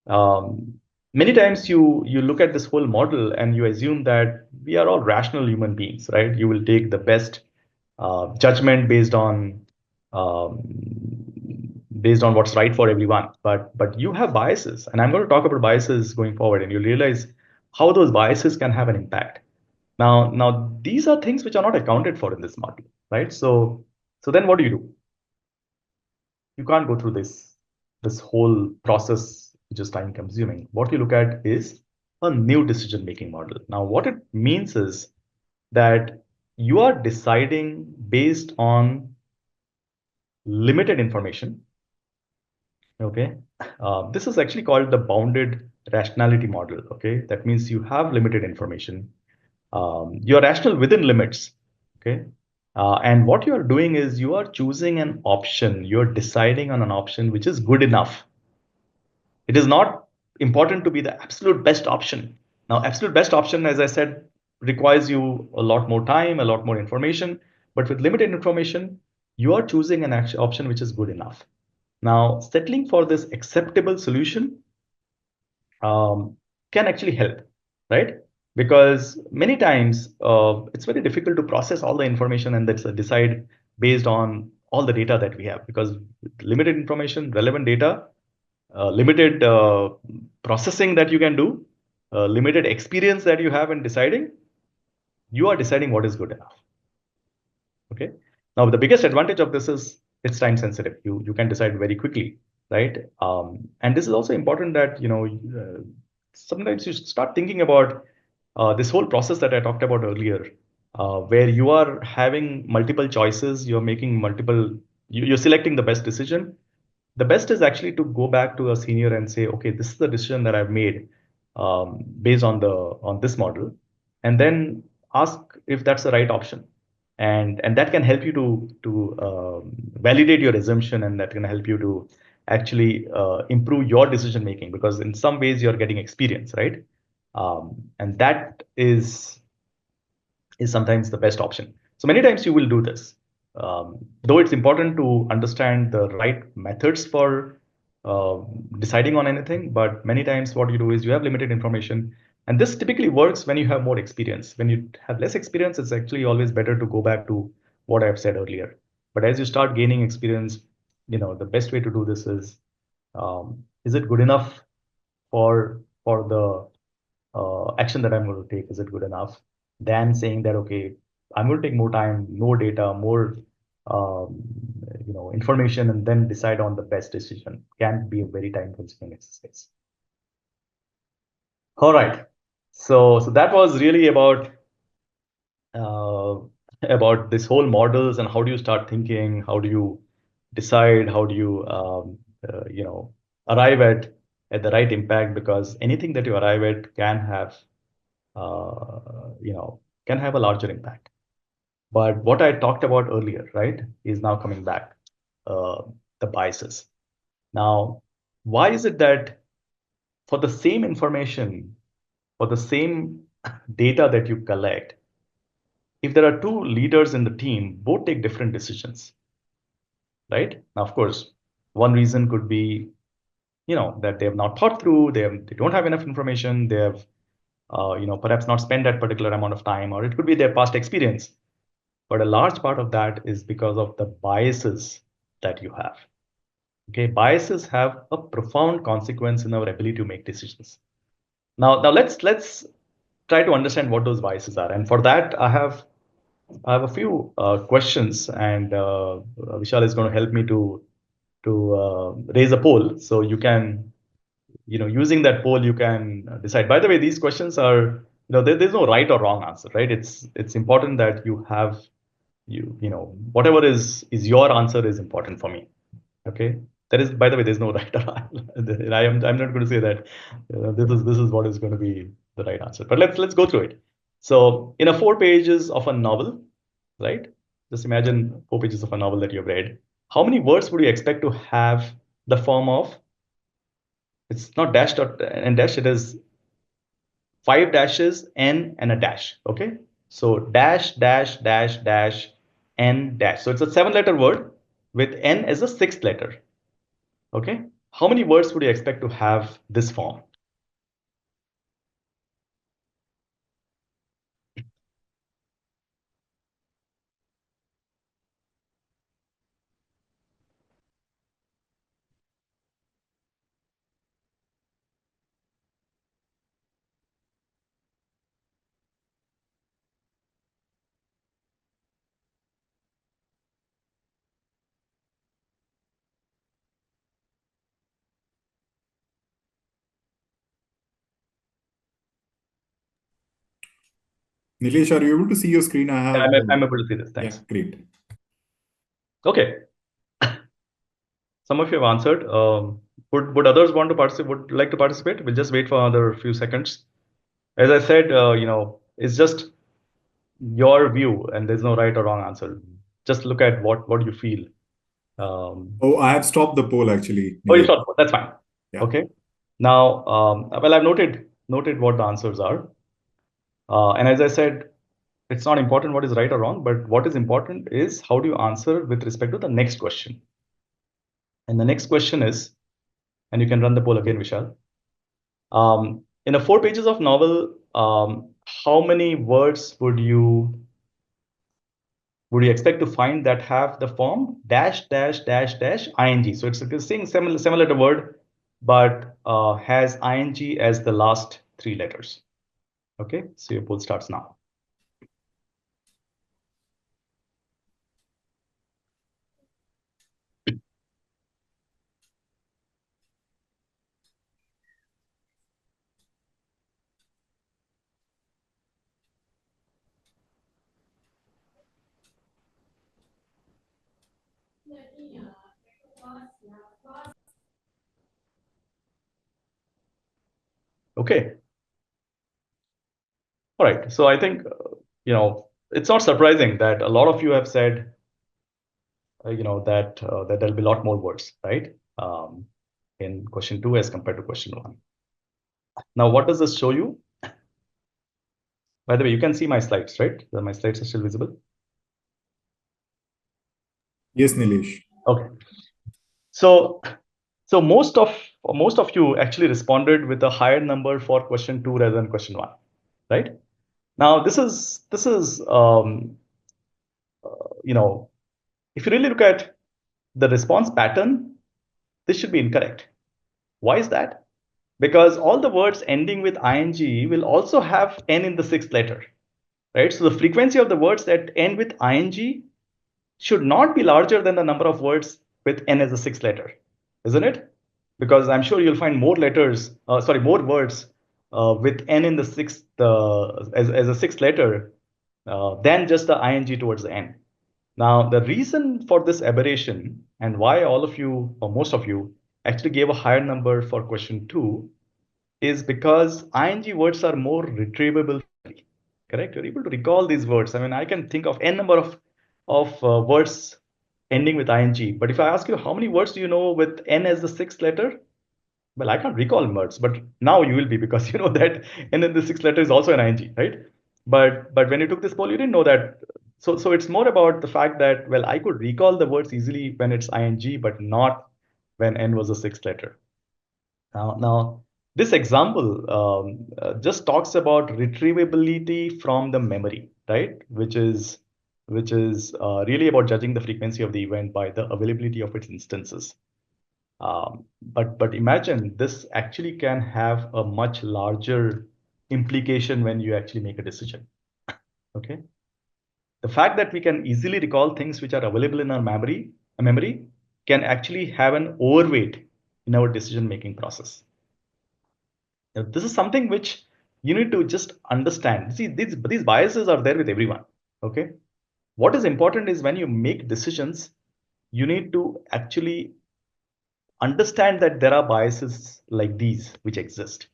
Um, Many times you look at this whole model and you assume that we are all rational human beings, right? You will take the best judgment um, based on what's right for everyone. But you have biases, and I'm going to talk about biases going forward, and you'll realize how those biases can have an impact. Now these are things which are not accounted for in this model, right? So then what do? You can't go through this whole process, which is time consuming. What you look at is a new decision making model. Now, what it means is that you are deciding based on limited information. Okay, this is actually called the bounded rationality model. Okay, that means you have limited information. You're rational within limits. Okay, and what you are doing is you are choosing an option. You're deciding on an option which is good enough. It is not important to be the absolute best option. Now, absolute best option, as I said, requires you a lot more time, a lot more information. But with limited information, you are choosing an option which is good enough. Now, settling for this acceptable solution um, can actually help, right? Because many times it's very difficult to process all the information and that's decide based on all the data that we have. Because with limited information, relevant data, limited processing that you can do, limited experience that you have in deciding, you are deciding what is good enough. Okay. Now, the biggest advantage of this is it's time sensitive. You can decide very quickly, right? And this is also important that sometimes you start thinking about this whole process that I talked about earlier, where you are having multiple choices, you're making multiple, you're selecting the best decision. The best is actually to go back to a senior and say, okay, this is the decision that I've made based on this model, and then ask if that's the right option, and that can help you to validate your assumption, and that can help you to actually improve your decision making, because in some ways you're getting experience, right? And that is sometimes the best option. So many times you will do this. Though it's important to understand the right methods for uh, deciding on anything, but many times what you do is you have limited information. And this typically works when you have more experience. When you have less experience, it's actually always better to go back to what I've said earlier. But as you start gaining experience, the best way to do this is it good enough for the action that I'm going to take, is it good enough? Than saying that, okay, I'm going to take more time, more data, more information, and then decide on the best decision. Can be a very time-consuming exercise. All right. So that was really uh, about this whole models and how do you start thinking, how do you decide, how do you arrive at the right impact, because anything that you arrive at can have can have a larger impact. But what I talked about earlier, right, is now coming back, uh, the biases. Now, why is it that for the same information, for the same data that you collect, if there are two leaders in the team, both take different decisions, right? Now, of course, one reason could be, that they have not thought through, they don't have enough information, they have, perhaps not spent that particular amount of time, or it could be their past experience. But a large part of that is because of the biases that you have. Okay, biases have a profound consequence in our ability to make decisions. Now let's try to understand what those biases are. And for that, I have a few questions, and Vishal is going to help me to raise a poll, so you can using that poll, you can decide. By the way, these questions are, there's no right or wrong answer, right? It's important that you have, whatever is your answer is important for me. Okay. There is, by the way, there's no right or wrong. I'm not going to say that this is what is going to be the right answer. But let's go through it. So in a 4 pages of a novel, right? Just imagine 4 pages of a novel that you've read. How many words would you expect to have the form of? It's not dash dot and dash. It is 5 dashes, n, and a dash. Okay. So dash dash dash dash n dash. So it's a 7-letter word with n as a 6th letter. Okay. How many words would you expect to have this form? Nilesh, are you able to see your screen? I have. I'm able to see this. Yeah, Thanks. great. Okay. Some of you have answered. Would others want to participate? Would like to participate? We'll just wait for another few seconds. As I said, it's just your view, and there's no right or wrong answer. Just look at what you feel. Oh, I have stopped the poll actually, Oh, you Nilesh. thought that's fine. Yeah. Okay. Now, well, I've noted what the answers are, and as I said, it's not important what is right or wrong, but what is important is how do you answer with respect to the next question. And the next question is, and you can run the poll again, Vishal. In a 4 pages of novel, how many words would you expect to find that have the form dash dash dash dash ing? So it's the same similar to word, but has ing as the last 3 letters. Okay, so your poll starts now. Okay. All right. So I think, it's not surprising that a lot of you have said, that there'll be a lot more words, right? In question 2 as compared to question 1. Now, what does this show you? By the way, you can see my slides, right? My slides are still visible. Yes, Nilesh. Okay. So most of you actually responded with a higher number for question 2 rather than question 1, right? Now this is if you really look at the response pattern, this should be incorrect. Why is that? Because all the words ending with ing will also have n in the 6th letter, right? So the frequency of the words that end with ing should not be larger than the number of words with n as a 6th letter, isn't it? Because I'm sure you'll find more words with n in the 6th as a 6th letter than just the ing towards the end. Now, the reason for this aberration and why all of you or most of you actually gave a higher number for question 2 is because ing words are more retrievable. Correct? You're able to recall these words. I mean, I can think of n number of words ending with ing. But if I ask you how many words do you know with n as the 6th letter? Well, I can't recall words, but now you will be because you know that n in the 6th letter is also an ing, right? But when you took this poll, you didn't know that. So it's more about the fact that, well, I could recall the words easily when it's ing, but not when n was the 6th letter. Now, this example just talks about retrievability from the memory, right? Which is really about judging the frequency of the event by the availability of its instances. But imagine this actually can have a much larger implication when you actually make a decision. Okay. The fact that we can easily recall things which are available in our memory can actually have an overweight in our decision making process. This is something which you need to just understand. See, these biases are there with everyone. Okay. What is important is when you make decisions, you need to actually understand that there are biases like these which exist.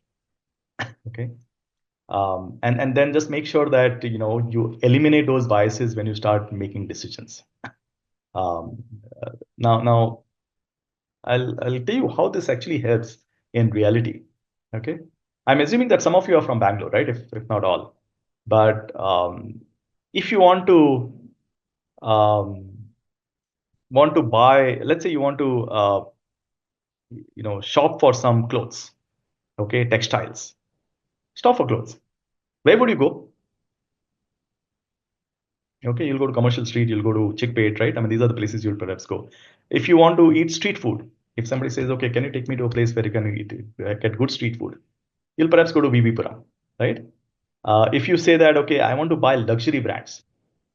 Okay. And then just make sure that you eliminate those biases when you start making decisions. Um, now I'll tell you how this actually helps in reality. Okay, I'm assuming that some of you are from Bangalore, right? If not all, but if you um, want to buy, let's say you want to shop for some clothes, okay, textiles, shop for clothes. Where would you go? Okay, you'll go to Commercial Street, you'll go to Chickpet, right? I mean, these are the places you'll perhaps go. If you want to eat street food, if somebody says, okay, can you take me to a place where you can eat, get good street food? You'll perhaps go to BB right? If you say that, okay, I want to buy luxury brands,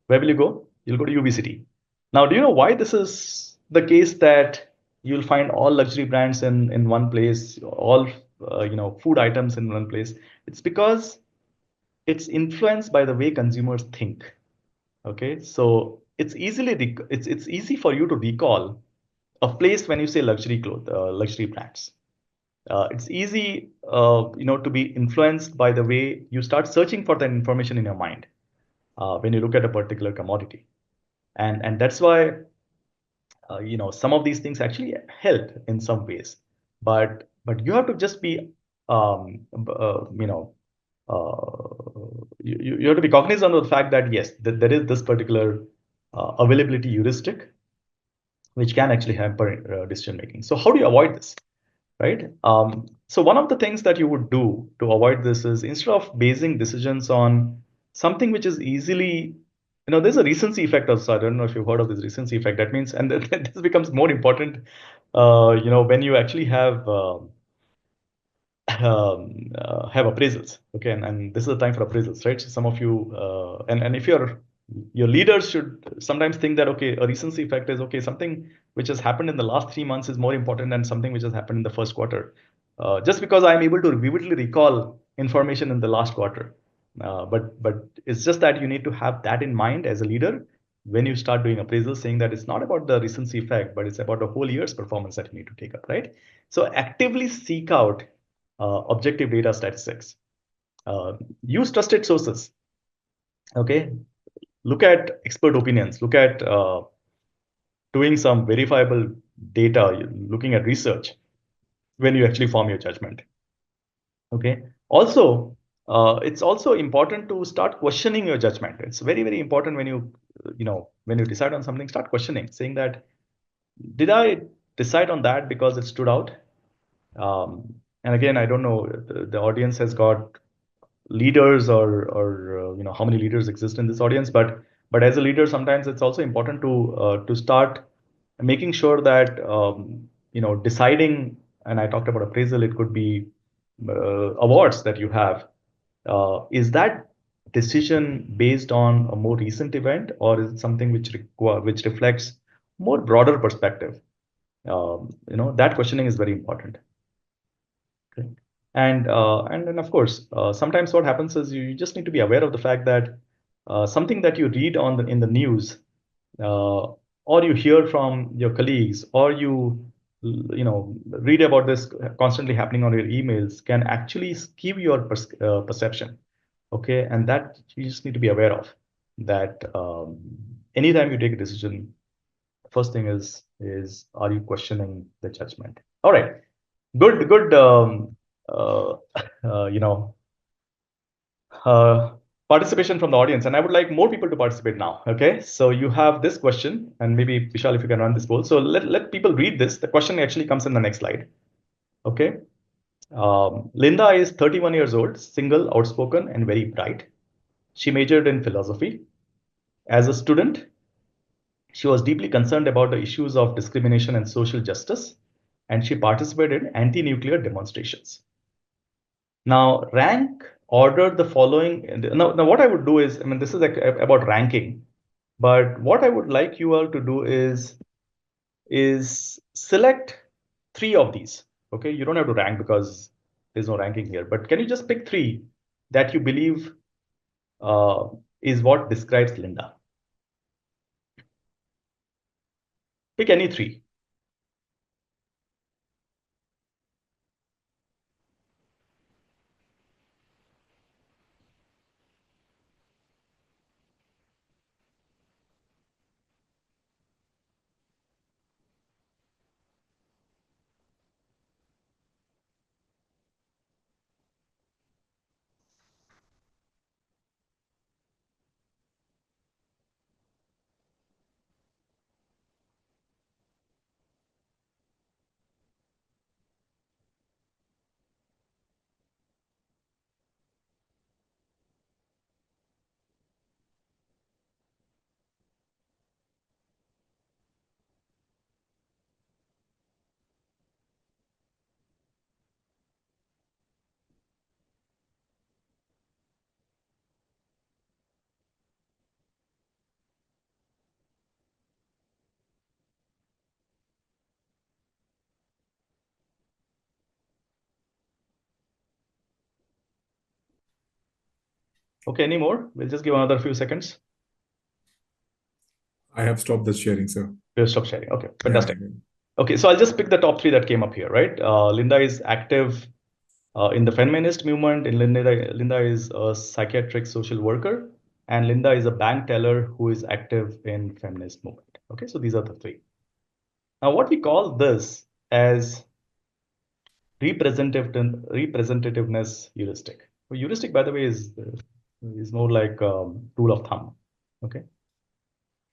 where will you go? You'll go to UB City. Now, do you know why this is the case that you'll find all luxury brands in one place, all food items in one place? It's because it's influenced by the way consumers think. Okay, so it's easy for you to recall a place when you say luxury brands. It's easy, to be influenced by the way you start searching for that information in your mind when you look at a particular commodity, and that's why some of these things actually help in some ways, but you have to just be um, you know you have to be cognizant of the fact that yes, that there is this particular availability heuristic which can actually hamper decision making. So how do you avoid this? Right? So one of the things that you would do to avoid this is instead of basing decisions on something which is easily, there's a recency effect also. I don't know if you've heard of this recency effect. That means, and this becomes more important, when you actually have appraisals. Okay, and this is the time for appraisals, right? So some of you, and if your leaders should sometimes think that okay, a recency effect is okay, something which has happened in the last 3 months is more important than something which has happened in the first quarter. Just because I'm able to vividly recall information in the last quarter, but it's just that you need to have that in mind as a leader when you start doing appraisals, saying that it's not about the recency effect, but it's about the whole year's performance that you need to take up, right? So actively seek out objective data statistics. Use trusted sources. Okay, look at expert opinions. Look at doing some verifiable data. Looking at research when you actually form your judgment. Okay. Also, it's also important to start questioning your judgment. It's very important when when you decide on something, start questioning, saying that did I decide on that because it stood out? And again, I don't know, the audience has got leaders or how many leaders exist in this audience, but as a leader sometimes it's also important to start making sure that deciding, and I talked about appraisal, it could be awards that you have, is that decision based on a more recent event, or is it something which reflects more broader perspective? That questioning is very important. Okay. And then of course, sometimes what happens is you just need to be aware of the fact that something that you read in the news, uh, or you hear from your colleagues, or read about this constantly happening on your emails, can actually skew your perception. Okay, and that you just need to be aware of that. Anytime you take a decision, first thing is are you questioning the judgment? All right, good. Uh, uh, you know, uh, Participation from the audience, and I would like more people to participate now. Okay, so you have this question, and maybe Vishal, if you can run this poll. So let people read this. The question actually comes in the next slide. Okay, Linda is 31 years old, single, outspoken, and very bright. She majored in philosophy. As a student, she was deeply concerned about the issues of discrimination and social justice, and she participated in anti-nuclear demonstrations. Now, rank order the following. Now, what I would do is, I mean, this is like about ranking, but what I would like you all to do is select three of these. Okay, you don't have to rank because There's no ranking here. But can you just pick three that you believe uh, is what describes Linda? Pick any three. Okay, any more? We'll just give another few seconds. I have stopped the sharing, sir. We'll stop sharing. Okay, Yeah. fantastic. Okay, so I'll just pick the top three that came up here, right? Linda is active in the feminist movement. In Linda is a psychiatric social worker, and Linda is a bank teller who is active in feminist movement. Okay, so these are the three. Now, what we call this as representativeness heuristic. So heuristic, by the way, is more like rule of thumb. Okay.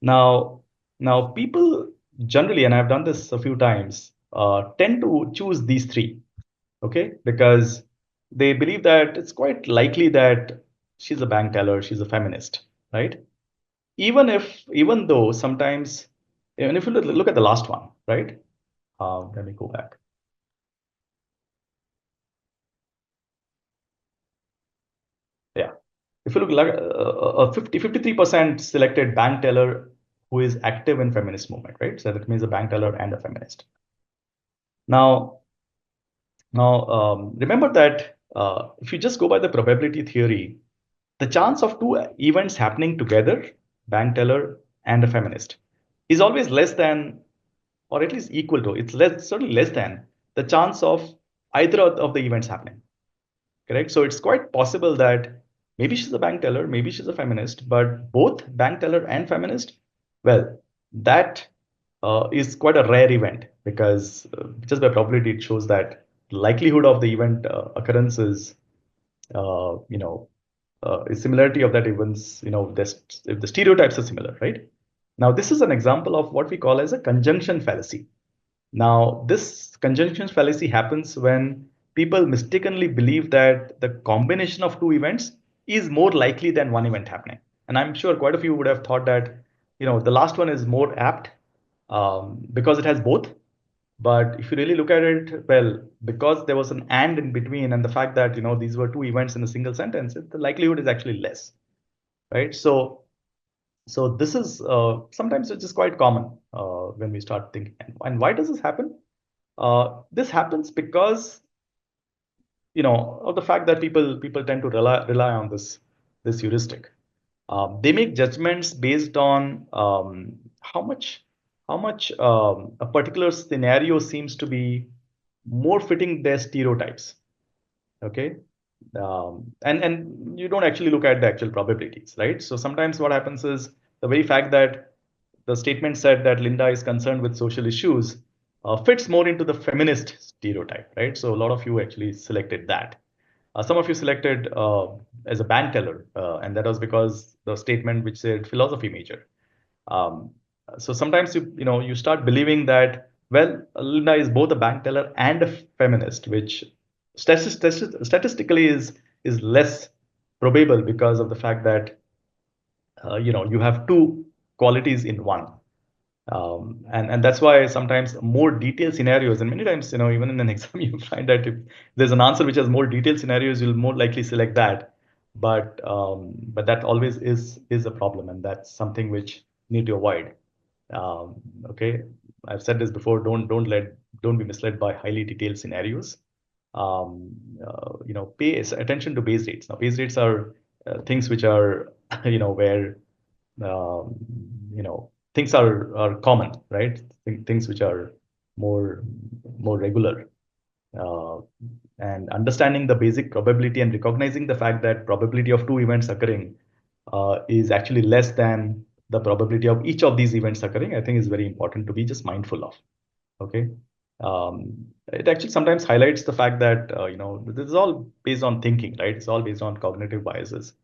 Now, now people generally, and I've done this a few times, tend to choose these three. Okay, because they believe that it's quite likely that she's a bank teller, she's a feminist, right? Even though sometimes, and if you look at the last one, right? Let me go back. Yeah. If you look like a 53% selected bank teller who is active in feminist movement, right? So that means a bank teller and a feminist. Now, remember that if you just go by the probability theory, the chance of two events happening together, bank teller and a feminist, is always less than, or at least equal to, it's less, certainly less than the chance of either of the events happening. Correct? So it's quite possible that maybe she's a bank teller, maybe she's a feminist, but both bank teller and feminist, well, that is quite a rare event because just by probability it shows that likelihood of the event occurrence is, you know, similarity of that events, you know, if the stereotypes are similar, right? Now, this is an example of what we call as a conjunction fallacy. Now, this conjunction fallacy happens when people mistakenly believe that the combination of two events is more likely than one event happening. And I'm sure quite a few would have thought that, you know, the last one is more apt because it has both. But if you really look at it, well, because there was an and in between, and the fact that, you know, these were two events in a single sentence, the likelihood is actually less, right? So this is sometimes it's just quite common when we start thinking. And why does this happen? This happens because, you know, of the fact that people tend to rely on this heuristic. They make judgments based on how much a particular scenario seems to be more fitting their stereotypes. Okay, and you don't actually look at the actual probabilities, right? So sometimes what happens is the very fact that the statement said that Linda is concerned with social issues fits more into the feminist stereotype, right? So a lot of you actually selected that. Some of you selected as a bank teller, and that was because the statement which said philosophy major. Um, so sometimes you start believing that, well, Linda is both a bank teller and a feminist, which statistically is less probable because of the fact that you have two qualities in one. And that's why sometimes more detailed scenarios, and many times, even in an exam, you find that if there's an answer which has more detailed scenarios, you'll more likely select that. But that always is a problem, and that's something which you need to avoid. Okay, I've said this before. Don't be misled by highly detailed scenarios. pay attention to base rates. Now, base rates are things which are, where um, things are common, right? Things which are more more regular. Uh, and understanding the basic probability and recognizing the fact that probability of two events occurring is actually less than the probability of each of these events occurring, I think is very important to be just mindful of. Okay. It actually sometimes highlights the fact that, this is all based on thinking, right? It's all based on cognitive biases.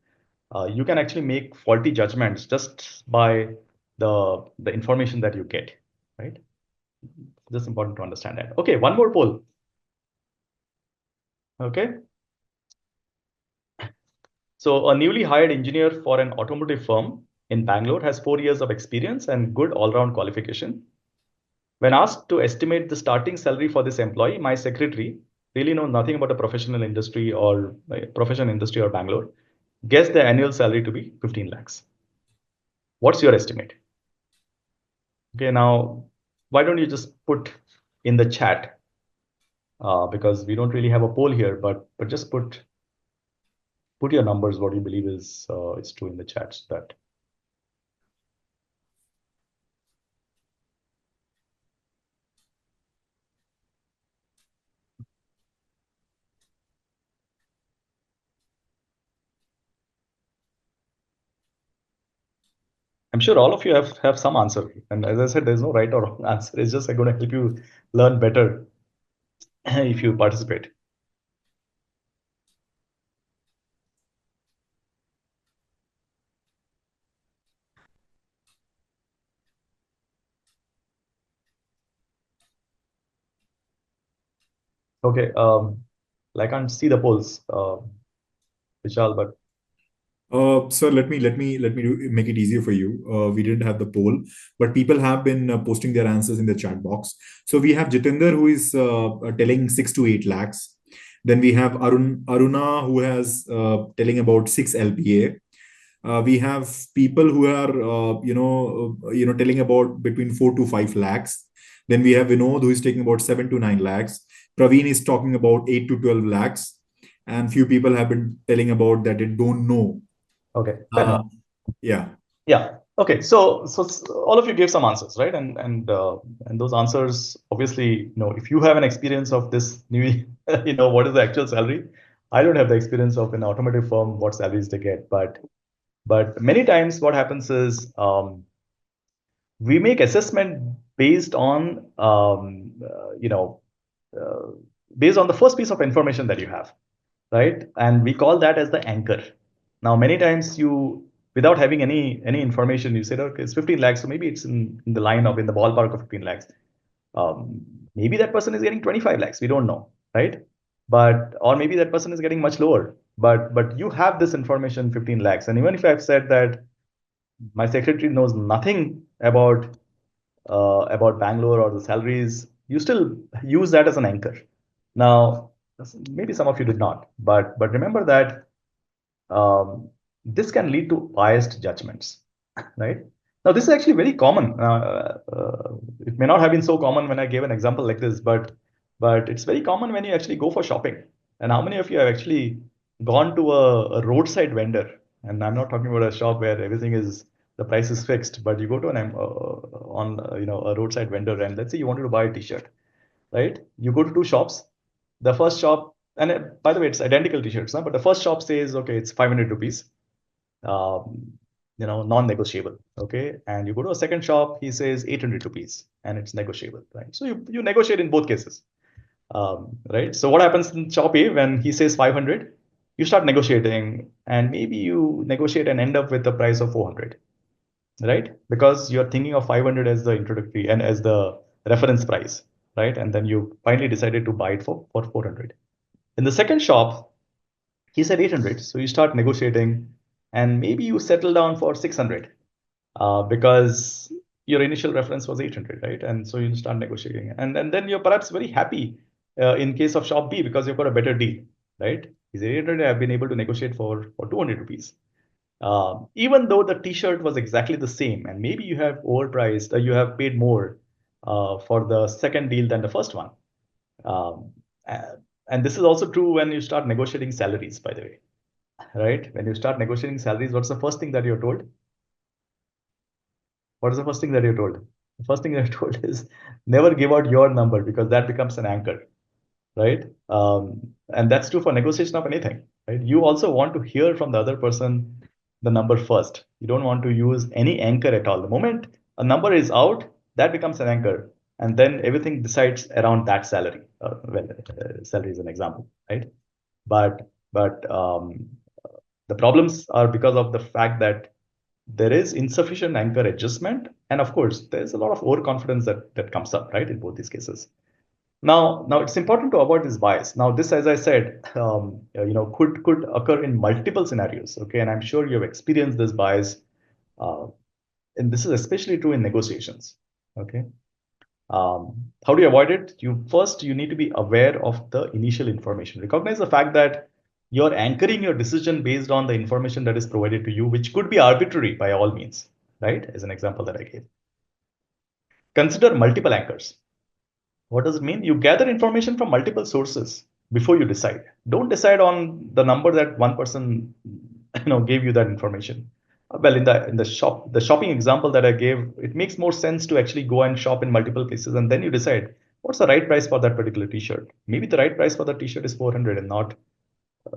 You can actually make faulty judgments just by the information that you get, right? Just important to understand that. Okay, one more poll. Okay. So a newly hired engineer for an automotive firm in Bangalore has 4 years of experience and good all-round qualification. When asked to estimate the starting salary for this employee, my secretary really knows nothing about a professional industry or Bangalore. Guess the annual salary to be 15 lakhs. What's your estimate? Okay, now why don't you just put in the chat, because we don't really have a poll here, but just put your numbers, what you believe is true in the chat, so that I'm sure all of you have some answer. And as I said, there's no right or wrong answer. It's just going to help you learn better if you participate. Okay. I can't see the polls, Vishal, but So make it easier for you. We didn't have the poll, but people have been posting their answers in the chat box. So we have Jitinder who is telling 6 to 8 lakhs. Then we have Aruna who has telling about 6 LPA. We have people who are telling about between 4 to 5 lakhs. Then we have Vinod who is taking about 7 to 9 lakhs. Praveen is talking about 8 to 12 lakhs, and few people have been telling about that they don't know. okay, fair enough. Yeah. Yeah. Okay. So all of you gave some answers, right? And those answers, obviously, if you have an experience of this new, what is the actual salary? I don't have the experience of an automotive firm, what salaries they get, but many times what happens is, we make assessment based on uh, based on the first piece of information that you have, right? And we call that as the anchor. Now, many times you, without having any information, you said, okay, it's 15 lakhs, so maybe it's in the line of in the ballpark of 15 lakhs. Maybe that person is getting 25 lakhs. We don't know, right? But or maybe that person is getting much lower. But you have this information, 15 lakhs, and even if I've said that my secretary knows nothing about Bangalore or the salaries, you still use that as an anchor. Now, maybe some of you did not, but remember that this can lead to biased judgments, right? Now, this is actually very common. It may not have been so common when I gave an example like this, but it's very common when you actually go for shopping. And how many of you have actually gone to a roadside vendor? And I'm not talking about a shop where everything is the price is fixed, but you go to a roadside vendor, and let's say you wanted to buy a t-shirt, right? You go to two shops. The first shop, and by the way, it's identical t-shirts, but the first shop says, okay, it's 500 rupees, non-negotiable. Okay. And you go to a second shop, he says 800 rupees and it's negotiable, right? So you negotiate in both cases, right? So what happens in shop A when he says 500, you start negotiating and maybe you negotiate and end up with the price of 400, right? Because you're thinking of 500 as the introductory and as the reference price, right? And then you finally decided to buy it for 400. In the second shop, he said 800. So you start negotiating and maybe you settle down for 600, because your initial reference was 800, right? And so you start negotiating. And then you're perhaps very happy in case of shop B because you've got a better deal, right? He said 800, I've been able to negotiate for 200 rupees. Even though the t-shirt was exactly the same, and maybe you have overpriced, you have paid more for the second deal than the first one. Um, And this is also true when you start negotiating salaries, by the way, right? When you start negotiating salaries, what's the first thing that you're told? What is the first thing that you're told? The first thing that you're told is never give out your number because that becomes an anchor, right? And that's true for negotiation of anything, right? You also want to hear from the other person the number first. You don't want to use any anchor at all. The moment a number is out, that becomes an anchor, and then everything decides around that salary. Salary is an example, right? But the problems are because of the fact that there is insufficient anchor adjustment, and of course, there's a lot of overconfidence that comes up, right, in both these cases. Now it's important to avoid this bias. Now, this, as I said, could occur in multiple scenarios. Okay, and I'm sure you have experienced this bias, uh, and this is especially true in negotiations. Okay, how do you avoid it? You need to be aware of the initial information. Recognize the fact that you're anchoring your decision based on the information that is provided to you, which could be arbitrary by all means, right? As an example that I gave. Consider multiple anchors. What does it mean? You gather information from multiple sources before you decide. Don't decide on the number that one person gave you that information. Well, in the shopping example that I gave, it makes more sense to actually go and shop in multiple places, and then you decide what's the right price for that particular T-shirt. Maybe the right price for that T-shirt is 400 and not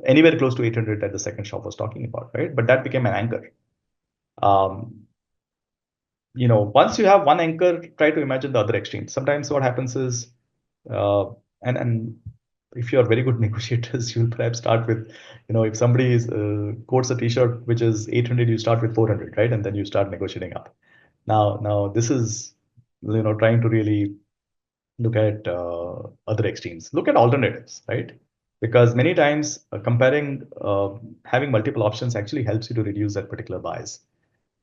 anywhere close to 800 that the second shop was talking about, right? But that became an anchor. Um, Once you have one anchor, try to imagine the other extreme. Sometimes what happens is, uh, and if you are very good negotiators, you'll perhaps start with, if somebody quotes a T-shirt which is 800, you start with 400, right? And then you start negotiating up. Now this is, trying to really look at other extremes. Look at alternatives, right? Because many times having multiple options actually helps you to reduce that particular bias,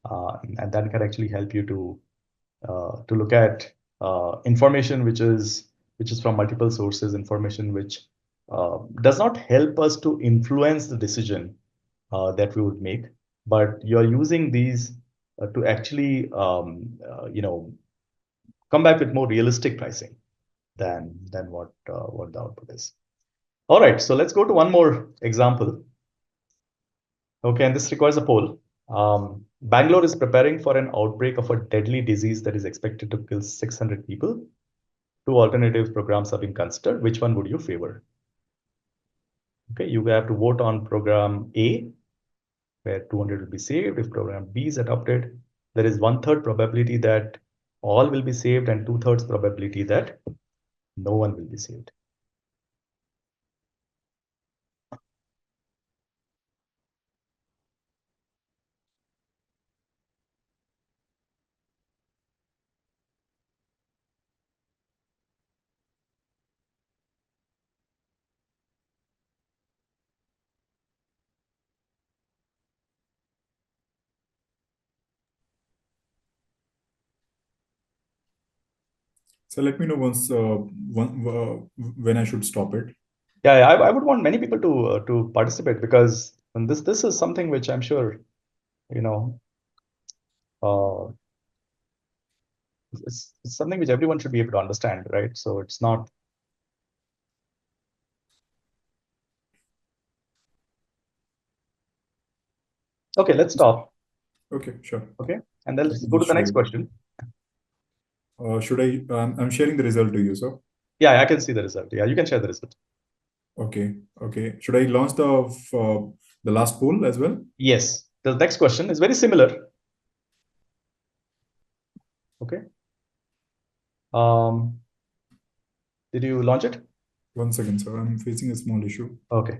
and that can actually help you to look at information which is from multiple sources, information which does not help us to influence the decision that we would make, but you're using these to actually come back with more realistic pricing than what the output is. All right, so let's go to one more example. Okay, and this requires a poll. Bangalore is preparing for an outbreak of a deadly disease that is expected to kill 600 people. Two alternative programs have been considered. Which one would you favor? Okay, you have to vote on program A, where 200 will be saved. If program B is adopted, there is 1/3 probability that all will be saved and 2/3 probability that no one will be saved. So let me know when I should stop it. Yeah, I would want many people to participate because this is something which I'm sure you know uh, it's something which everyone should be able to understand, right? So it's not okay. Let's stop. Okay, sure. Okay, and then Let let's me go to just the show next you. question. Should I? I'm sharing the result to you, sir. Yeah, I can see the result. Yeah, you can share the result. Okay, okay. Should I launch the last poll as well? Yes, the next question is very similar. Okay. Um, did you launch it? 1 second, sir. I'm facing a small issue. Okay.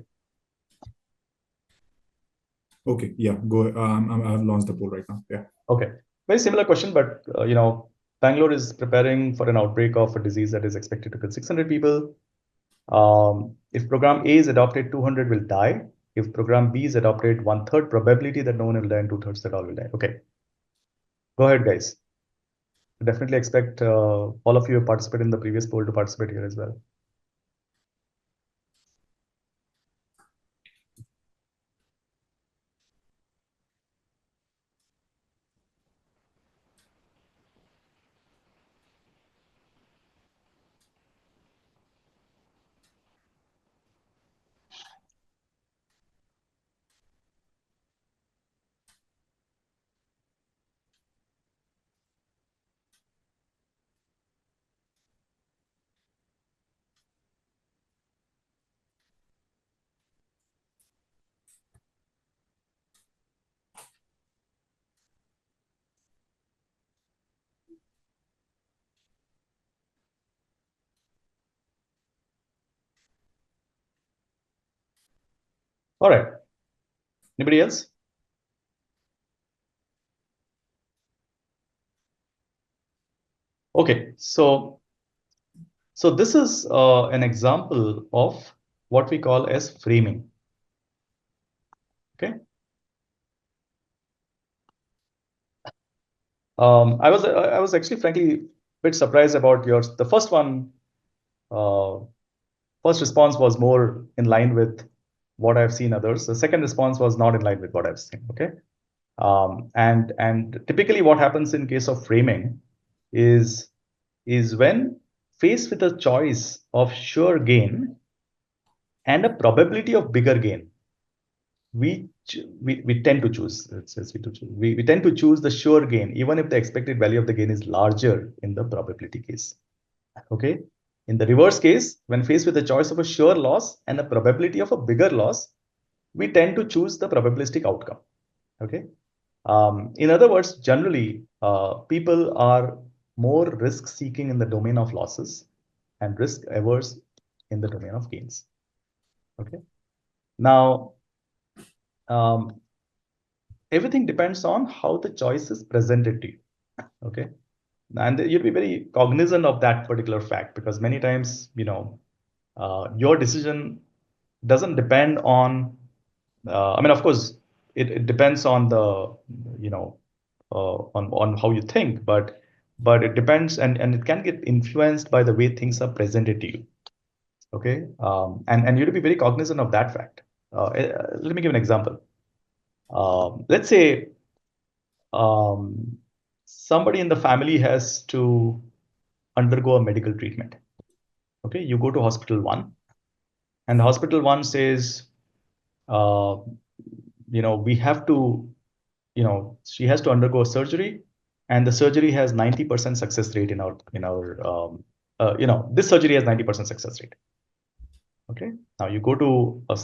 Okay, yeah. Go. I've launched the poll right now. Yeah. Okay. Very similar question, but Bangalore is preparing for an outbreak of a disease that is expected to kill 600 people. If program A is adopted, 200 will die. If program B is adopted, 1/3 probability that no one will die and 2/3 that all will die. Okay. Go ahead, guys. Definitely expect all of you who participate in the previous poll to participate here as well. All right. Anybody else? Okay, so this is an example of what we call as framing. Okay. I was actually frankly a bit surprised about yours. The first one, uh, first response was more in line with what I've seen others. The second response was not in line with what I've seen. Okay. And typically what happens in case of framing is when faced with a choice of sure gain and a probability of bigger gain, we tend to choose, we tend to choose the sure gain, even if the expected value of the gain is larger in the probability case. Okay. In the reverse case, when faced with the choice of a sure loss and a probability of a bigger loss, we tend to choose the probabilistic outcome. Okay. In other words, generally, people are more risk seeking in the domain of losses and risk averse in the domain of gains. Okay. Now, um, everything depends on how the choice is presented to you. Okay. And you'll be very cognizant of that particular fact, because many times, your decision doesn't depend on, I mean, of course, it depends on the, on how you think, but it depends, and it can get influenced by the way things are presented to you. Okay. And you have to be very cognizant of that fact. Let me give an example. Let's say somebody in the family has to undergo a medical treatment. Okay, you go to hospital one, and hospital one says, uh, we have to, she has to undergo a surgery, and the surgery has 90% success rate this surgery has 90% success rate. Okay, now you go to a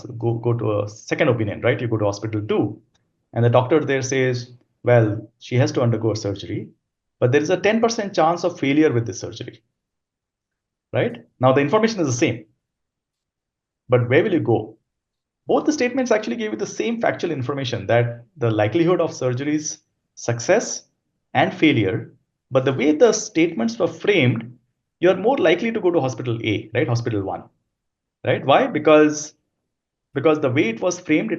second opinion, right? You go to hospital two, and the doctor there says, well, she has to undergo a surgery, but there is a 10% chance of failure with this surgery, right? Now the information is the same, but where will you go? Both the statements actually give you the same factual information, that the likelihood of surgery's success and failure, but the way the statements were framed, you're more likely to go to hospital A, right? Hospital one, right? Why? Because the way it was framed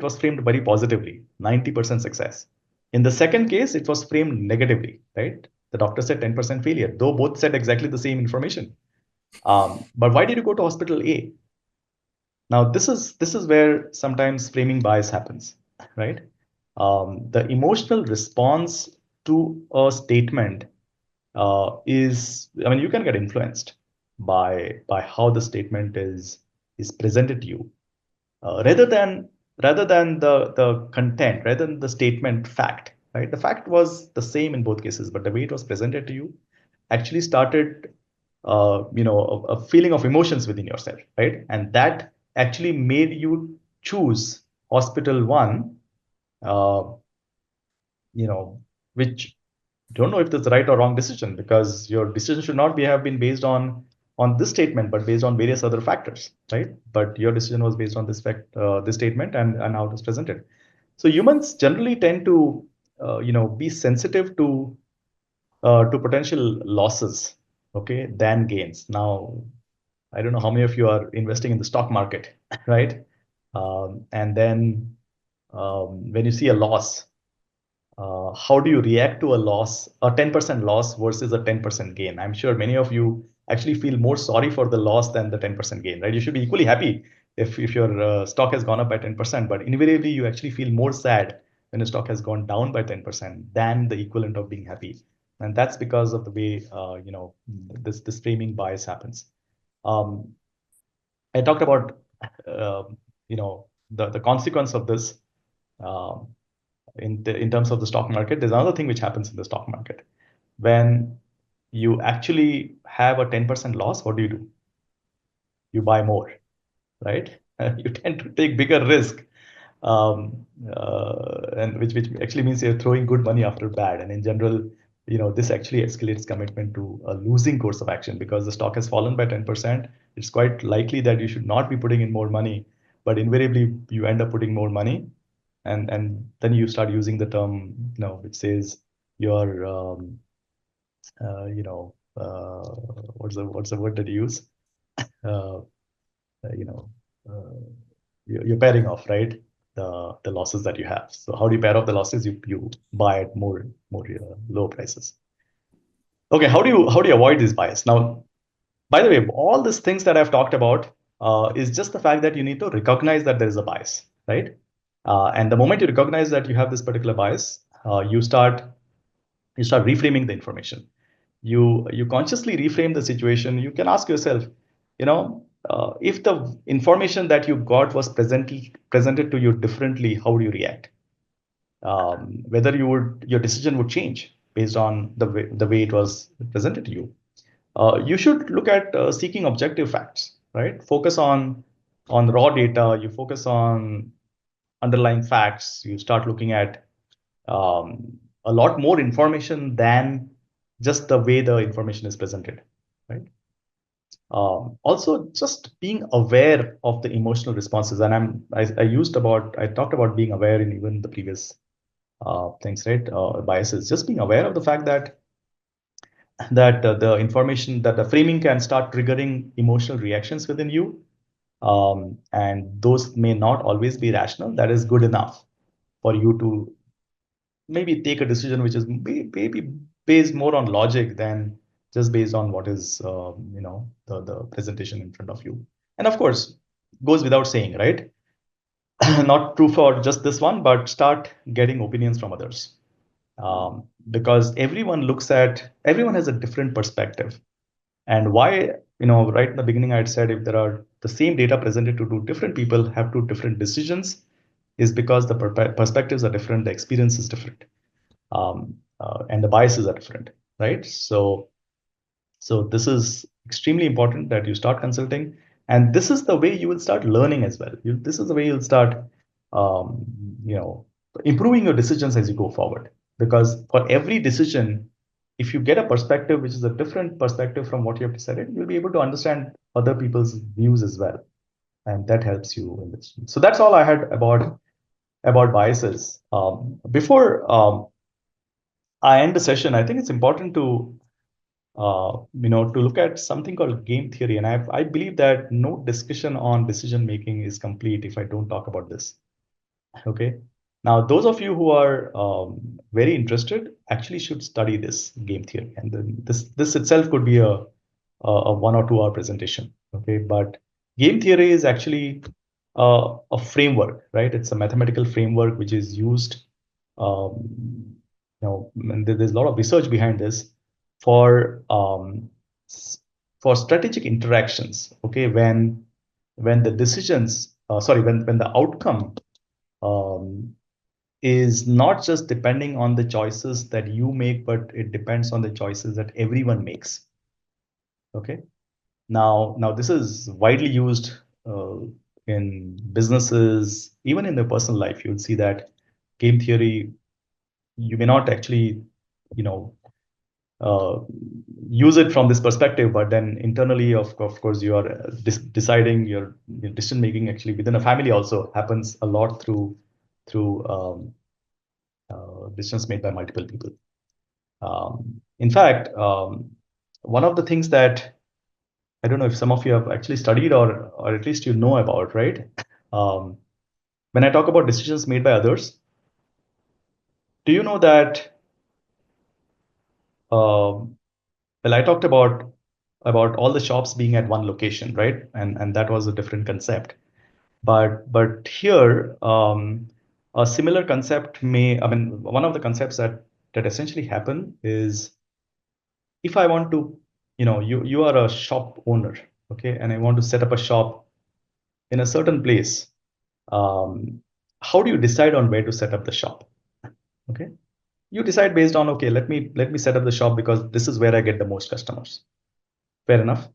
very positively, 90% success. In the second case, it was framed negatively, right? The doctor said 10% failure, though both said exactly the same information. But why did you go to hospital A? Now, this is where sometimes framing bias happens, right? The emotional response to a statement I mean, you can get influenced by how the statement is presented to you, rather than the content, rather than the statement fact, right? The fact was the same in both cases, but the way it was presented to you actually started, a feeling of emotions within yourself, right? And that actually made you choose hospital one, uh, you know, which don't know if that's the right or wrong decision, because your decision should not have been based on this statement, but based on various other factors, right? But your decision was based on this statement, and how it was presented. So humans generally tend to, be sensitive to potential losses, okay, than gains. Now, I don't know how many of you are investing in the stock market, right? And then when you see a loss, how do you react to a loss, a 10% loss versus a 10% gain? I'm sure many of you actually feel more sorry for the loss than the 10% gain, right? You should be equally happy if your stock has gone up by 10%, but invariably you actually feel more sad when the stock has gone down by 10% than the equivalent of being happy. And that's because of the way, this framing bias happens. Um, I talked about, uh, the consequence of this. Um, in terms of the stock market, there's another thing which happens in the stock market. When you actually have a 10% loss, what do? You buy more, right? You tend to take bigger risk, and which actually means you're throwing good money after bad. And in general, this actually escalates commitment to a losing course of action, because the stock has fallen by 10%. It's quite likely that you should not be putting in more money. but invariably you end up putting more money, and then you start using the term, which says your what's the word that you use? Uh, you know, uh, you're pairing off, right? The losses that you have. So how do you pair off the losses? You buy at more low prices. Okay, how do you avoid this bias? Now, by the way, all these things that I've talked about is just the fact that you need to recognize that there is a bias, right? And the moment you recognize that you have this particular bias, you start reframing the information. You consciously reframe the situation. You can ask yourself, if the information that you got was presented to you differently, how would you react? Whether your decision would change based on the way it was presented to you. You should look at seeking objective facts, right? Focus on raw data. You focus on underlying facts. You start looking at a lot more information than just the way the information is presented, right? Also, just being aware of the emotional responses, and I talked about being aware in even the previous things, right? Biases. Just being aware of the fact that the information that the framing can start triggering emotional reactions within you, and those may not always be rational. That is good enough for you to maybe take a decision which is maybe based more on logic than just based on what is the presentation in front of you. And of course, goes without saying, right? Not true for just this one, but start getting opinions from others, because everyone has a different perspective. And why, right in the beginning, I had said if there are the same data presented to two different people have two different decisions, is because the perspectives are different, the experience is different, and the biases are different, right? So this is extremely important that you start consulting, and this is the way you will start learning as well. This is the way you'll start, um, you know, improving your decisions as you go forward. Because for every decision, if you get a perspective which is a different perspective from what you have decided, you'll be able to understand other people's views as well, and that helps you in this. So that's all I had about biases. Before I end the session, I think it's important to look at something called game theory. And I believe that no discussion on decision making is complete if I don't talk about this. Okay. Now, those of you who are very interested actually should study this game theory. And then this itself could be a 1 or 2 hour presentation. Okay. But game theory is actually a framework, right? It's a mathematical framework which is used, and there's a lot of research behind this for for strategic interactions. Okay. When the decisions, sorry, when the outcome um, is not just depending on the choices that you make, but it depends on the choices that everyone makes. Okay. Now this is widely used uh, in businesses, even in their personal life. You'll see that game theory, you may not actually, you know, uh, use it from this perspective, but then internally, of course, you are deciding your decision making actually within a family also happens a lot through decisions made by multiple people. In fact, one of the things that I don't know if some of you have actually studied or at least you know about, right? Um, when I talk about decisions made by others, do you know that? Well, I talked about all the shops being at one location, right? And that was a different concept. But here, a similar concept I mean, one of the concepts that essentially happen is if I want to, you are a shop owner, okay, and I want to set up a shop in a certain place. Um, how do you decide on where to set up the shop? Okay, you decide based on, okay, let me set up the shop because this is where I get the most customers. Fair enough.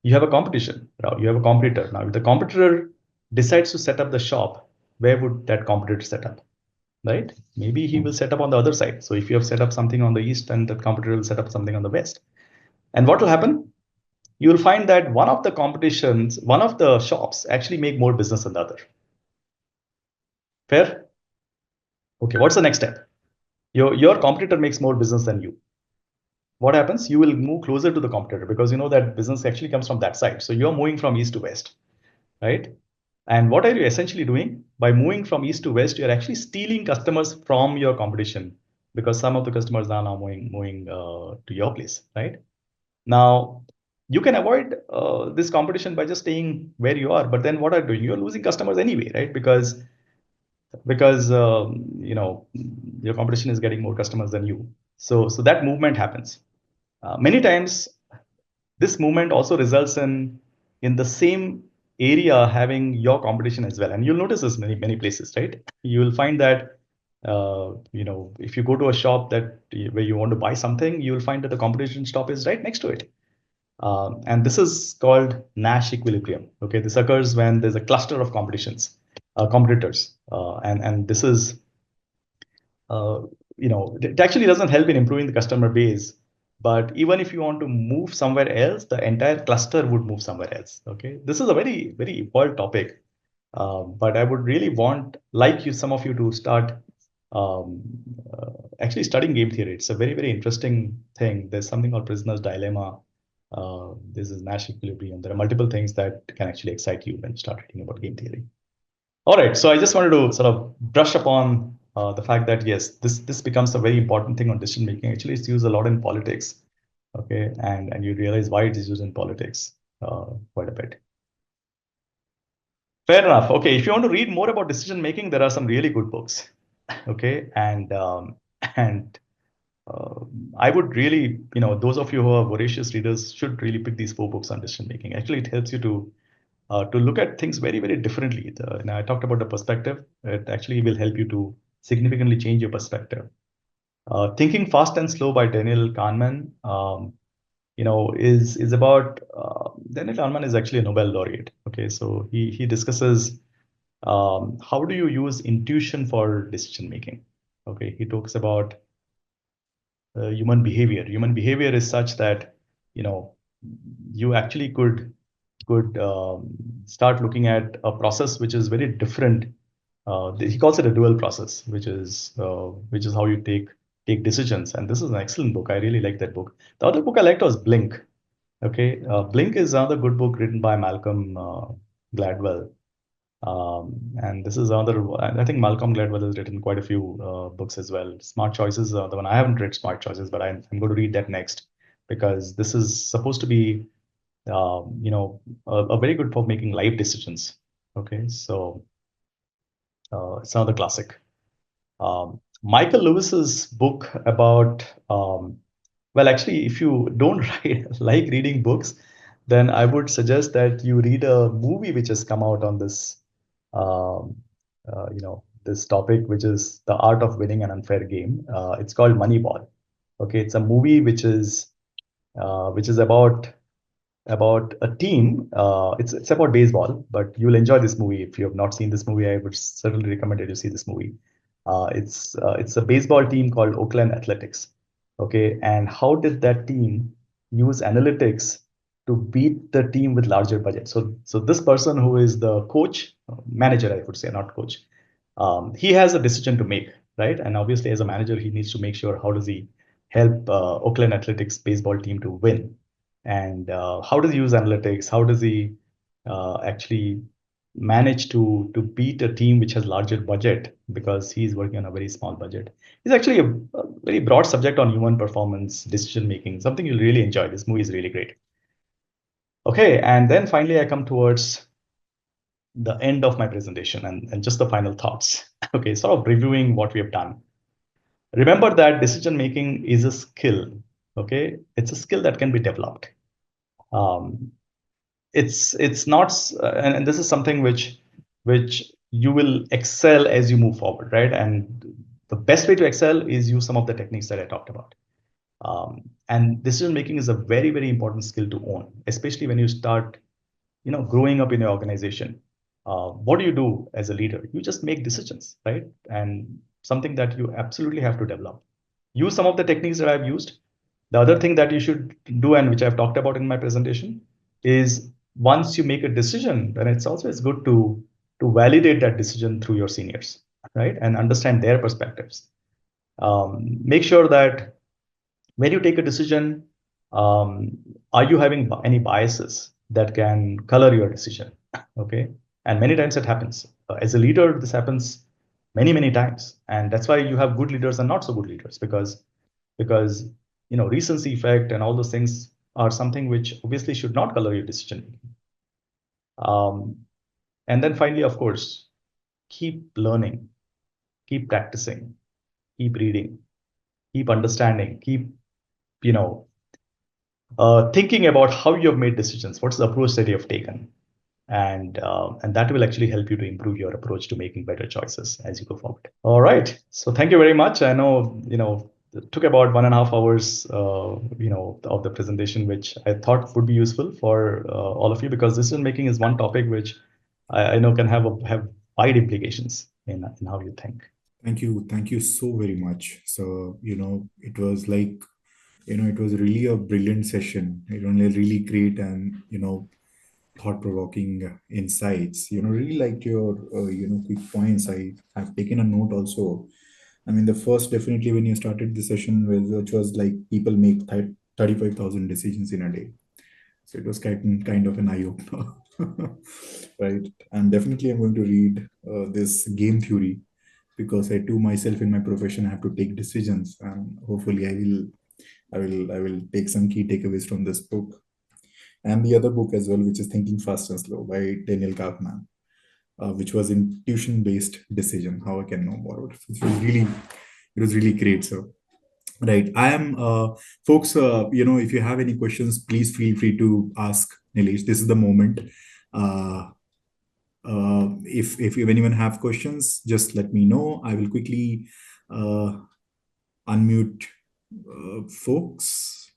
You have a competition. Now you have a competitor. Now, if the competitor decides to set up the shop, where would that competitor set up? Right? Maybe he will set up on the other side. So if you have set up something on the east, and the competitor will set up something on the west. And what will happen? you will find that one of the competitions, one of the shops actually make more business than the other. Fair? Okay, what's the next step? Your competitor makes more business than you. What happens? You will move closer to the competitor because you know that business actually comes from that side. So you're moving from east to west, right? And what are you essentially doing? By moving from east to west, you're actually stealing customers from your competition because some of the customers are now moving to your place, right? Now, you can avoid this competition by just staying where you are. But then what are you doing? You're losing customers anyway, right? Because your competition is getting more customers than you. So that movement happens. Many times, this movement also results in the same area having your competition as well. And you'll notice this many places, right? You will find that if you go to a shop that where you want to buy something, you will find that the competition shop is right next to it. And this is called Nash equilibrium. Okay, this occurs when there's a cluster of competitors, and this is it actually doesn't help in improving the customer base. But even if you want to move somewhere else, the entire cluster would move somewhere else. Okay, this is a very very evolved topic, but I would really like some of you to start um, actually studying game theory. It's a very very interesting thing. There's something called prisoner's dilemma. This is Nash equilibrium. There are multiple things that can actually excite you when you start reading about game theory. All right, so I just wanted to sort of brush upon the fact that yes, this becomes a very important thing on decision making. Actually, it's used a lot in politics, okay, and you realize why it is used in politics quite a bit. Fair enough. Okay, if you want to read more about decision making, there are some really good books, okay, and uh, I would really, those of you who are voracious readers should really pick these 4 books on decision making. Actually, it helps you to look at things very, very differently. I talked about the perspective. It actually will help you to significantly change your perspective. Thinking Fast and Slow by Daniel Kahneman, is about Daniel Kahneman is actually a Nobel laureate. Okay, so he discusses how do you use intuition for decision making. Okay, he talks about human behavior. Human behavior is such that you know you actually could start looking at a process which is very different. He calls it a dual process, which is how you take decisions. And this is an excellent book. I really like that book. The other book I liked was Blink. Okay, Blink is another good book written by Malcolm Gladwell. And this is another, I think Malcolm Gladwell has written quite a few books as well. Smart Choices, the one I haven't read Smart Choices, but I'm going to read that next because this is supposed to be, a very good for making life decisions. Okay, so it's another classic. Michael Lewis's book about, well, actually, if you don't like reading books, then I would suggest that you read a movie which has come out on um, this topic, which is the art of winning an unfair game. It's called Moneyball. Okay, it's a movie which is about a team. It's about baseball, but you'll enjoy this movie. If you have not seen this movie, I would certainly recommend that you see this movie. It's a baseball team called Oakland Athletics. Okay, and how did that team use analytics to beat the team with larger budget? So this person who is the coach, manager, I would say, not coach, he has a decision to make, right? And obviously, as a manager, he needs to make sure how does he help Oakland Athletics baseball team to win, and how does he use analytics? How does he actually manage to beat a team which has larger budget because he's working on a very small budget? It's actually a very broad subject on human performance, decision making, something you'll really enjoy. This movie is really great. Okay, and then finally I come towards the end of my presentation and just the final thoughts. Okay, sort of reviewing what we have done. Remember that decision making is a skill. Okay, it's a skill that can be developed. Um, it's not and this is something which you will excel as you move forward, right? And the best way to excel is use some of the techniques that I talked about. And decision making is a very very important skill to own, especially when you start growing up in your organization. What do you do as a leader? You just make decisions, right? And something that you absolutely have to develop. Use some of the techniques that I've used. The other thing that you should do, and which I've talked about in my presentation, is once you make a decision, then it's always good to validate that decision through your seniors, right, and understand their perspectives. Make sure that when you take a decision, um, are you having any biases that can color your decision? Okay, and many times it happens. As a leader, this happens many times, and that's why you have good leaders and not so good leaders, because recency effect and all those things are something which obviously should not color your decision making. And then finally, of course, keep learning, keep practicing, keep reading, keep understanding, keep you know thinking about how you have made decisions, what's the approach that you have taken, and that will actually help you to improve your approach to making better choices as you go forward. All right. So thank you very much. I know it took about 1.5 hours of the presentation, which I thought would be useful for all of you, because decision making is one topic which I know can have wide implications in how you think. Thank you so very much. So, it was like, it was really a brilliant session. Really great and, thought-provoking insights. Really liked your, quick points. I have taken a note also. I mean, the first definitely when you started the session, which was like people make 35,000 decisions in a day. So it was kind of an eye opener, right? And definitely, I'm going to read this game theory because I too myself in my profession have to take decisions, and hopefully, I will take some key takeaways from this book and the other book as well, which is Thinking Fast and Slow by Daniel Kahneman, which was intuition based decision. How I can know more about it. It was really great. So right. I am, folks, if you have any questions, please feel free to ask Nilesh. This is the moment. Uh, if anyone have questions, just let me know. I will quickly uh, unmute folks.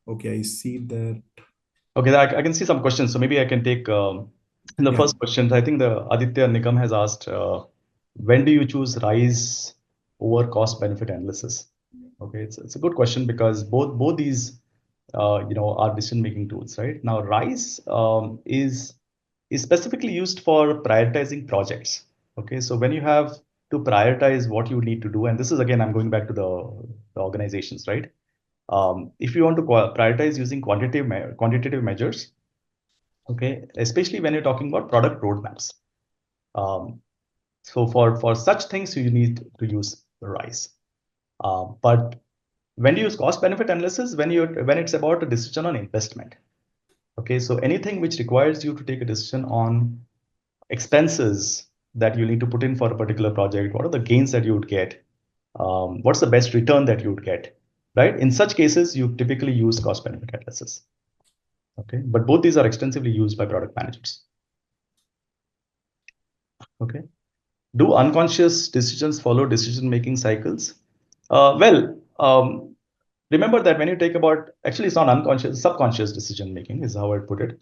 Okay, I see that. Okay, I can see some questions, so maybe I can take the Yeah. first question. I think the Aditya Nikam has asked, when do you choose RISE over cost benefit analysis? Okay, it's a good question, because both these are decision making tools, right? Now, RISE is specifically used for prioritizing projects. Okay, so when you have to prioritize what you need to do, and this is again, I'm going back to the organizations, right? If you want to prioritize using quantitative measures, okay, especially when you're talking about product roadmaps. Um, so for such things, you need to use RISE. But when you use cost benefit analysis, when it's about a decision on investment, okay, so anything which requires you to take a decision on expenses that you need to put in for a particular project, what are the gains that you would get, what's the best return that you would get, right? In such cases, you typically use cost benefit analysis. Okay, but both these are extensively used by product managers. Okay, do unconscious decisions follow decision-making cycles? Well, remember that when you take about, actually it's not unconscious, subconscious decision-making is how I put it.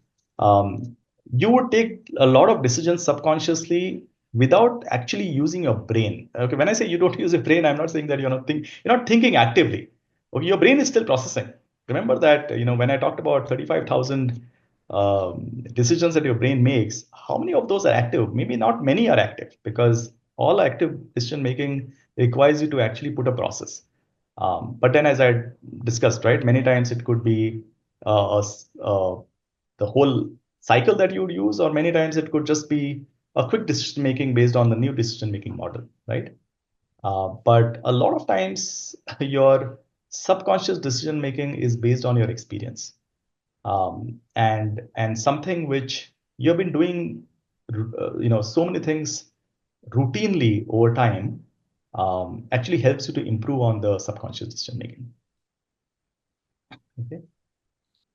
You would take a lot of decisions subconsciously without actually using your brain. Okay, when I say you don't use your brain, I'm not saying that you're not thinking actively. Okay, your brain is still processing. Remember that, when I talked about 35,000 decisions that your brain makes, how many of those are active? Maybe not many are active, because all active decision making requires you to actually put a process. But then, as I discussed, right, many times it could be the whole cycle that you would use, or many times it could just be a quick decision making based on the new decision making model, right? But a lot of times, your subconscious decision making is based on your experience, and something which you've been doing, so many things routinely over time, actually helps you to improve on the subconscious decision making. Okay.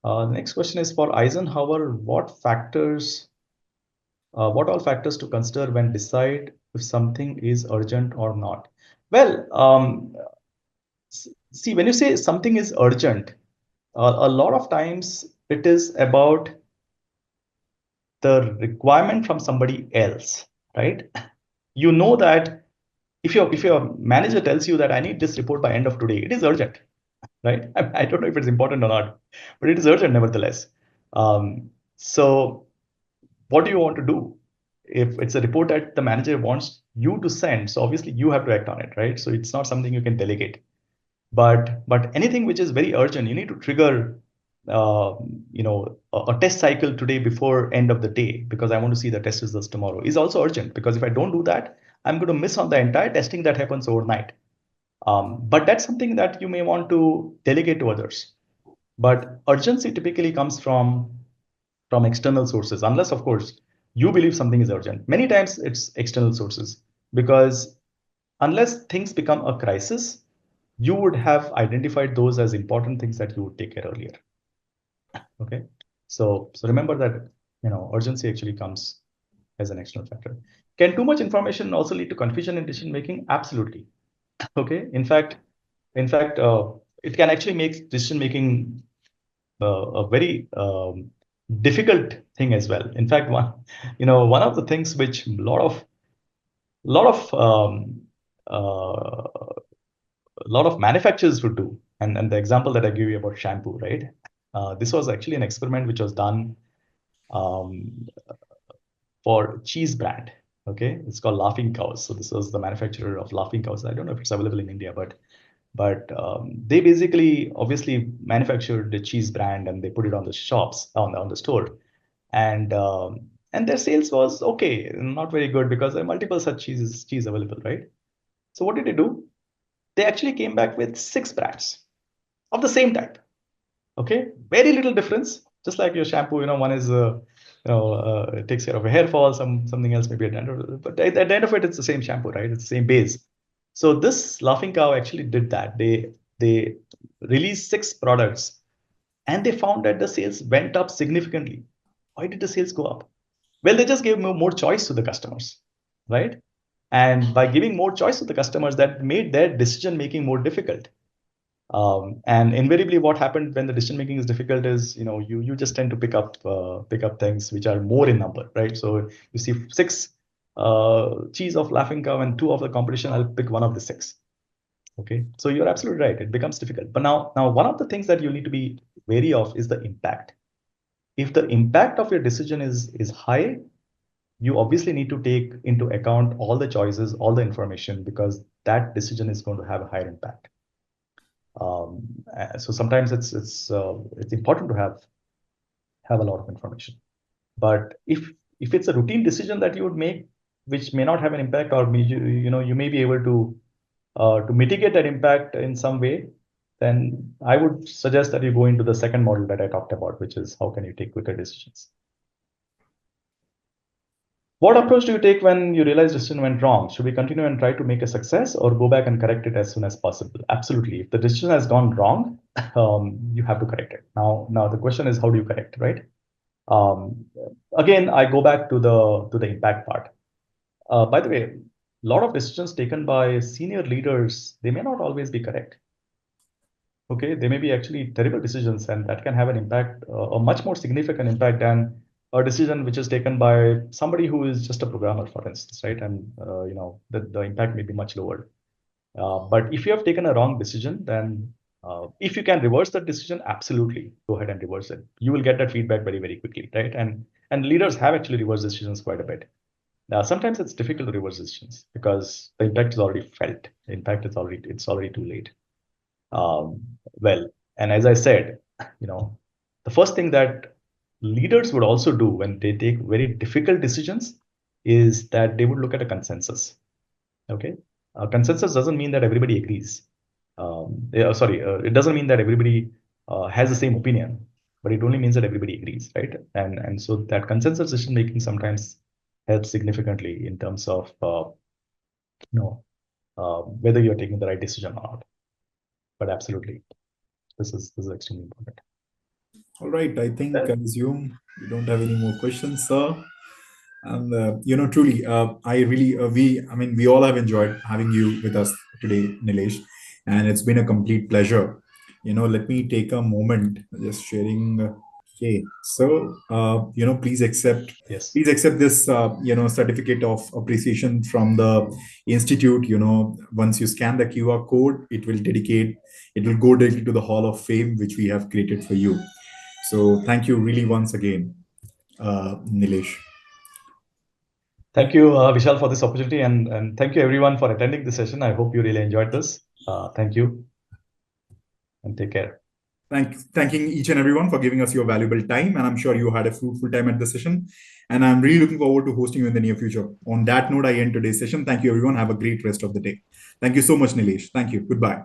The next question is for Eisenhower. What all factors to consider when decide if something is urgent or not? Well, see, when you say something is urgent, a lot of times it is about the requirement from somebody else, right? You know that if your manager tells you that I need this report by end of today, it is urgent, right? I don't know if it's important or not, but it is urgent nevertheless. So what do you want to do? If it's a report that the manager wants you to send, so obviously you have to act on it, right? So it's not something you can delegate. But anything which is very urgent, you need to trigger, uh, a test cycle today before end of the day because I want to see the test results tomorrow is also urgent because if I don't do that, I'm going to miss on the entire testing that happens overnight. But that's something that you may want to delegate to others. But urgency typically comes from external sources, unless, of course, you believe something is urgent. Many times it's external sources because unless things become a crisis, you would have identified those as important things that you would take care earlier. Okay. So remember that urgency actually comes as an external factor. Can too much information also lead to confusion in decision making? Absolutely. Okay. In fact, it can actually make decision making a very difficult thing as well. In fact, one of the things which a lot of manufacturers would do, and the example that I give you about shampoo, right? This was actually an experiment which was done um, for cheese brand. Okay, it's called Laughing Cows. So this was the manufacturer of Laughing Cows. I don't know if it's available in India, but they basically obviously manufactured the cheese brand and they put it on the shops on the store, and their sales was okay, not very good because there are multiple such cheese available, right? So what did they do? They actually came back with six brands of the same type. Okay, very little difference. Just like your shampoo, one is it takes care of a hair fall, something else maybe a dandruff, but at the end of it, it's the same shampoo, right? It's the same base. So this Laughing Cow actually did that. They released six products, and they found that the sales went up significantly. Why did the sales go up? Well, they just gave more choice to the customers, right? And by giving more choice to the customers, that made their decision making more difficult. And invariably, what happened when the decision making is difficult is, you just tend to pick up things which are more in number, right? So you see six cheese of Laughing Cow and two of the competition. I'll pick one of the six. Okay, so you're absolutely right. It becomes difficult. But now one of the things that you need to be wary of is the impact. If the impact of your decision is high, you obviously need to take into account all the choices, all the information, because that decision is going to have a higher impact. So sometimes it's important to have a lot of information. But if it's a routine decision that you would make, which may not have an impact, or you may be able to mitigate that impact in some way, then I would suggest that you go into the second model that I talked about, which is how can you take quicker decisions. What approach do you take when you realize decision went wrong? Should we continue and try to make a success or go back and correct it as soon as possible? Absolutely. If the decision has gone wrong, you have to correct it. Now the question is how do you correct, right? Um, Again, I go back to the impact part. By the way, a lot of decisions taken by senior leaders, they may not always be correct. Okay, they may be actually terrible decisions, and that can have an impact, a much more significant impact than a decision which is taken by somebody who is just a programmer, for instance, right? And the impact may be much lower. But if you have taken a wrong decision, then if you can reverse that decision, absolutely go ahead and reverse it. You will get that feedback very, very quickly, right? And leaders have actually reversed decisions quite a bit. Now, sometimes it's difficult to reverse decisions because the impact is already felt. The impact is already too late. Um, well, and as I said, the first thing that leaders would also do when they take very difficult decisions is that they would look at a consensus. Okay, consensus doesn't mean that everybody agrees. Sorry, it doesn't mean that everybody has the same opinion, but it only means that everybody agrees, right? And so that consensus decision making sometimes helps significantly in terms of whether you're taking the right decision or not. But absolutely, this is extremely important. All right. I think, I Well, assume you don't have any more questions, sir. And truly, we all have enjoyed having you with us today, Nilesh, and it's been a complete pleasure. Let me take a moment, just sharing. Okay, so please accept Yes. this certificate of appreciation from the institute. Once you scan the QR code, it will go directly to the Hall of Fame, which we have created for you. So thank you really once again, Nilesh. Thank you, Vishal, for this opportunity, and thank you everyone for attending the session. I hope you really enjoyed this. Thank you and take care. Thanking each and everyone for giving us your valuable time, and I'm sure you had a fruitful time at the session. And I'm really looking forward to hosting you in the near future. On that note, I end today's session. Thank you, everyone. Have a great rest of the day. Thank you so much, Nilesh. Thank you. Goodbye.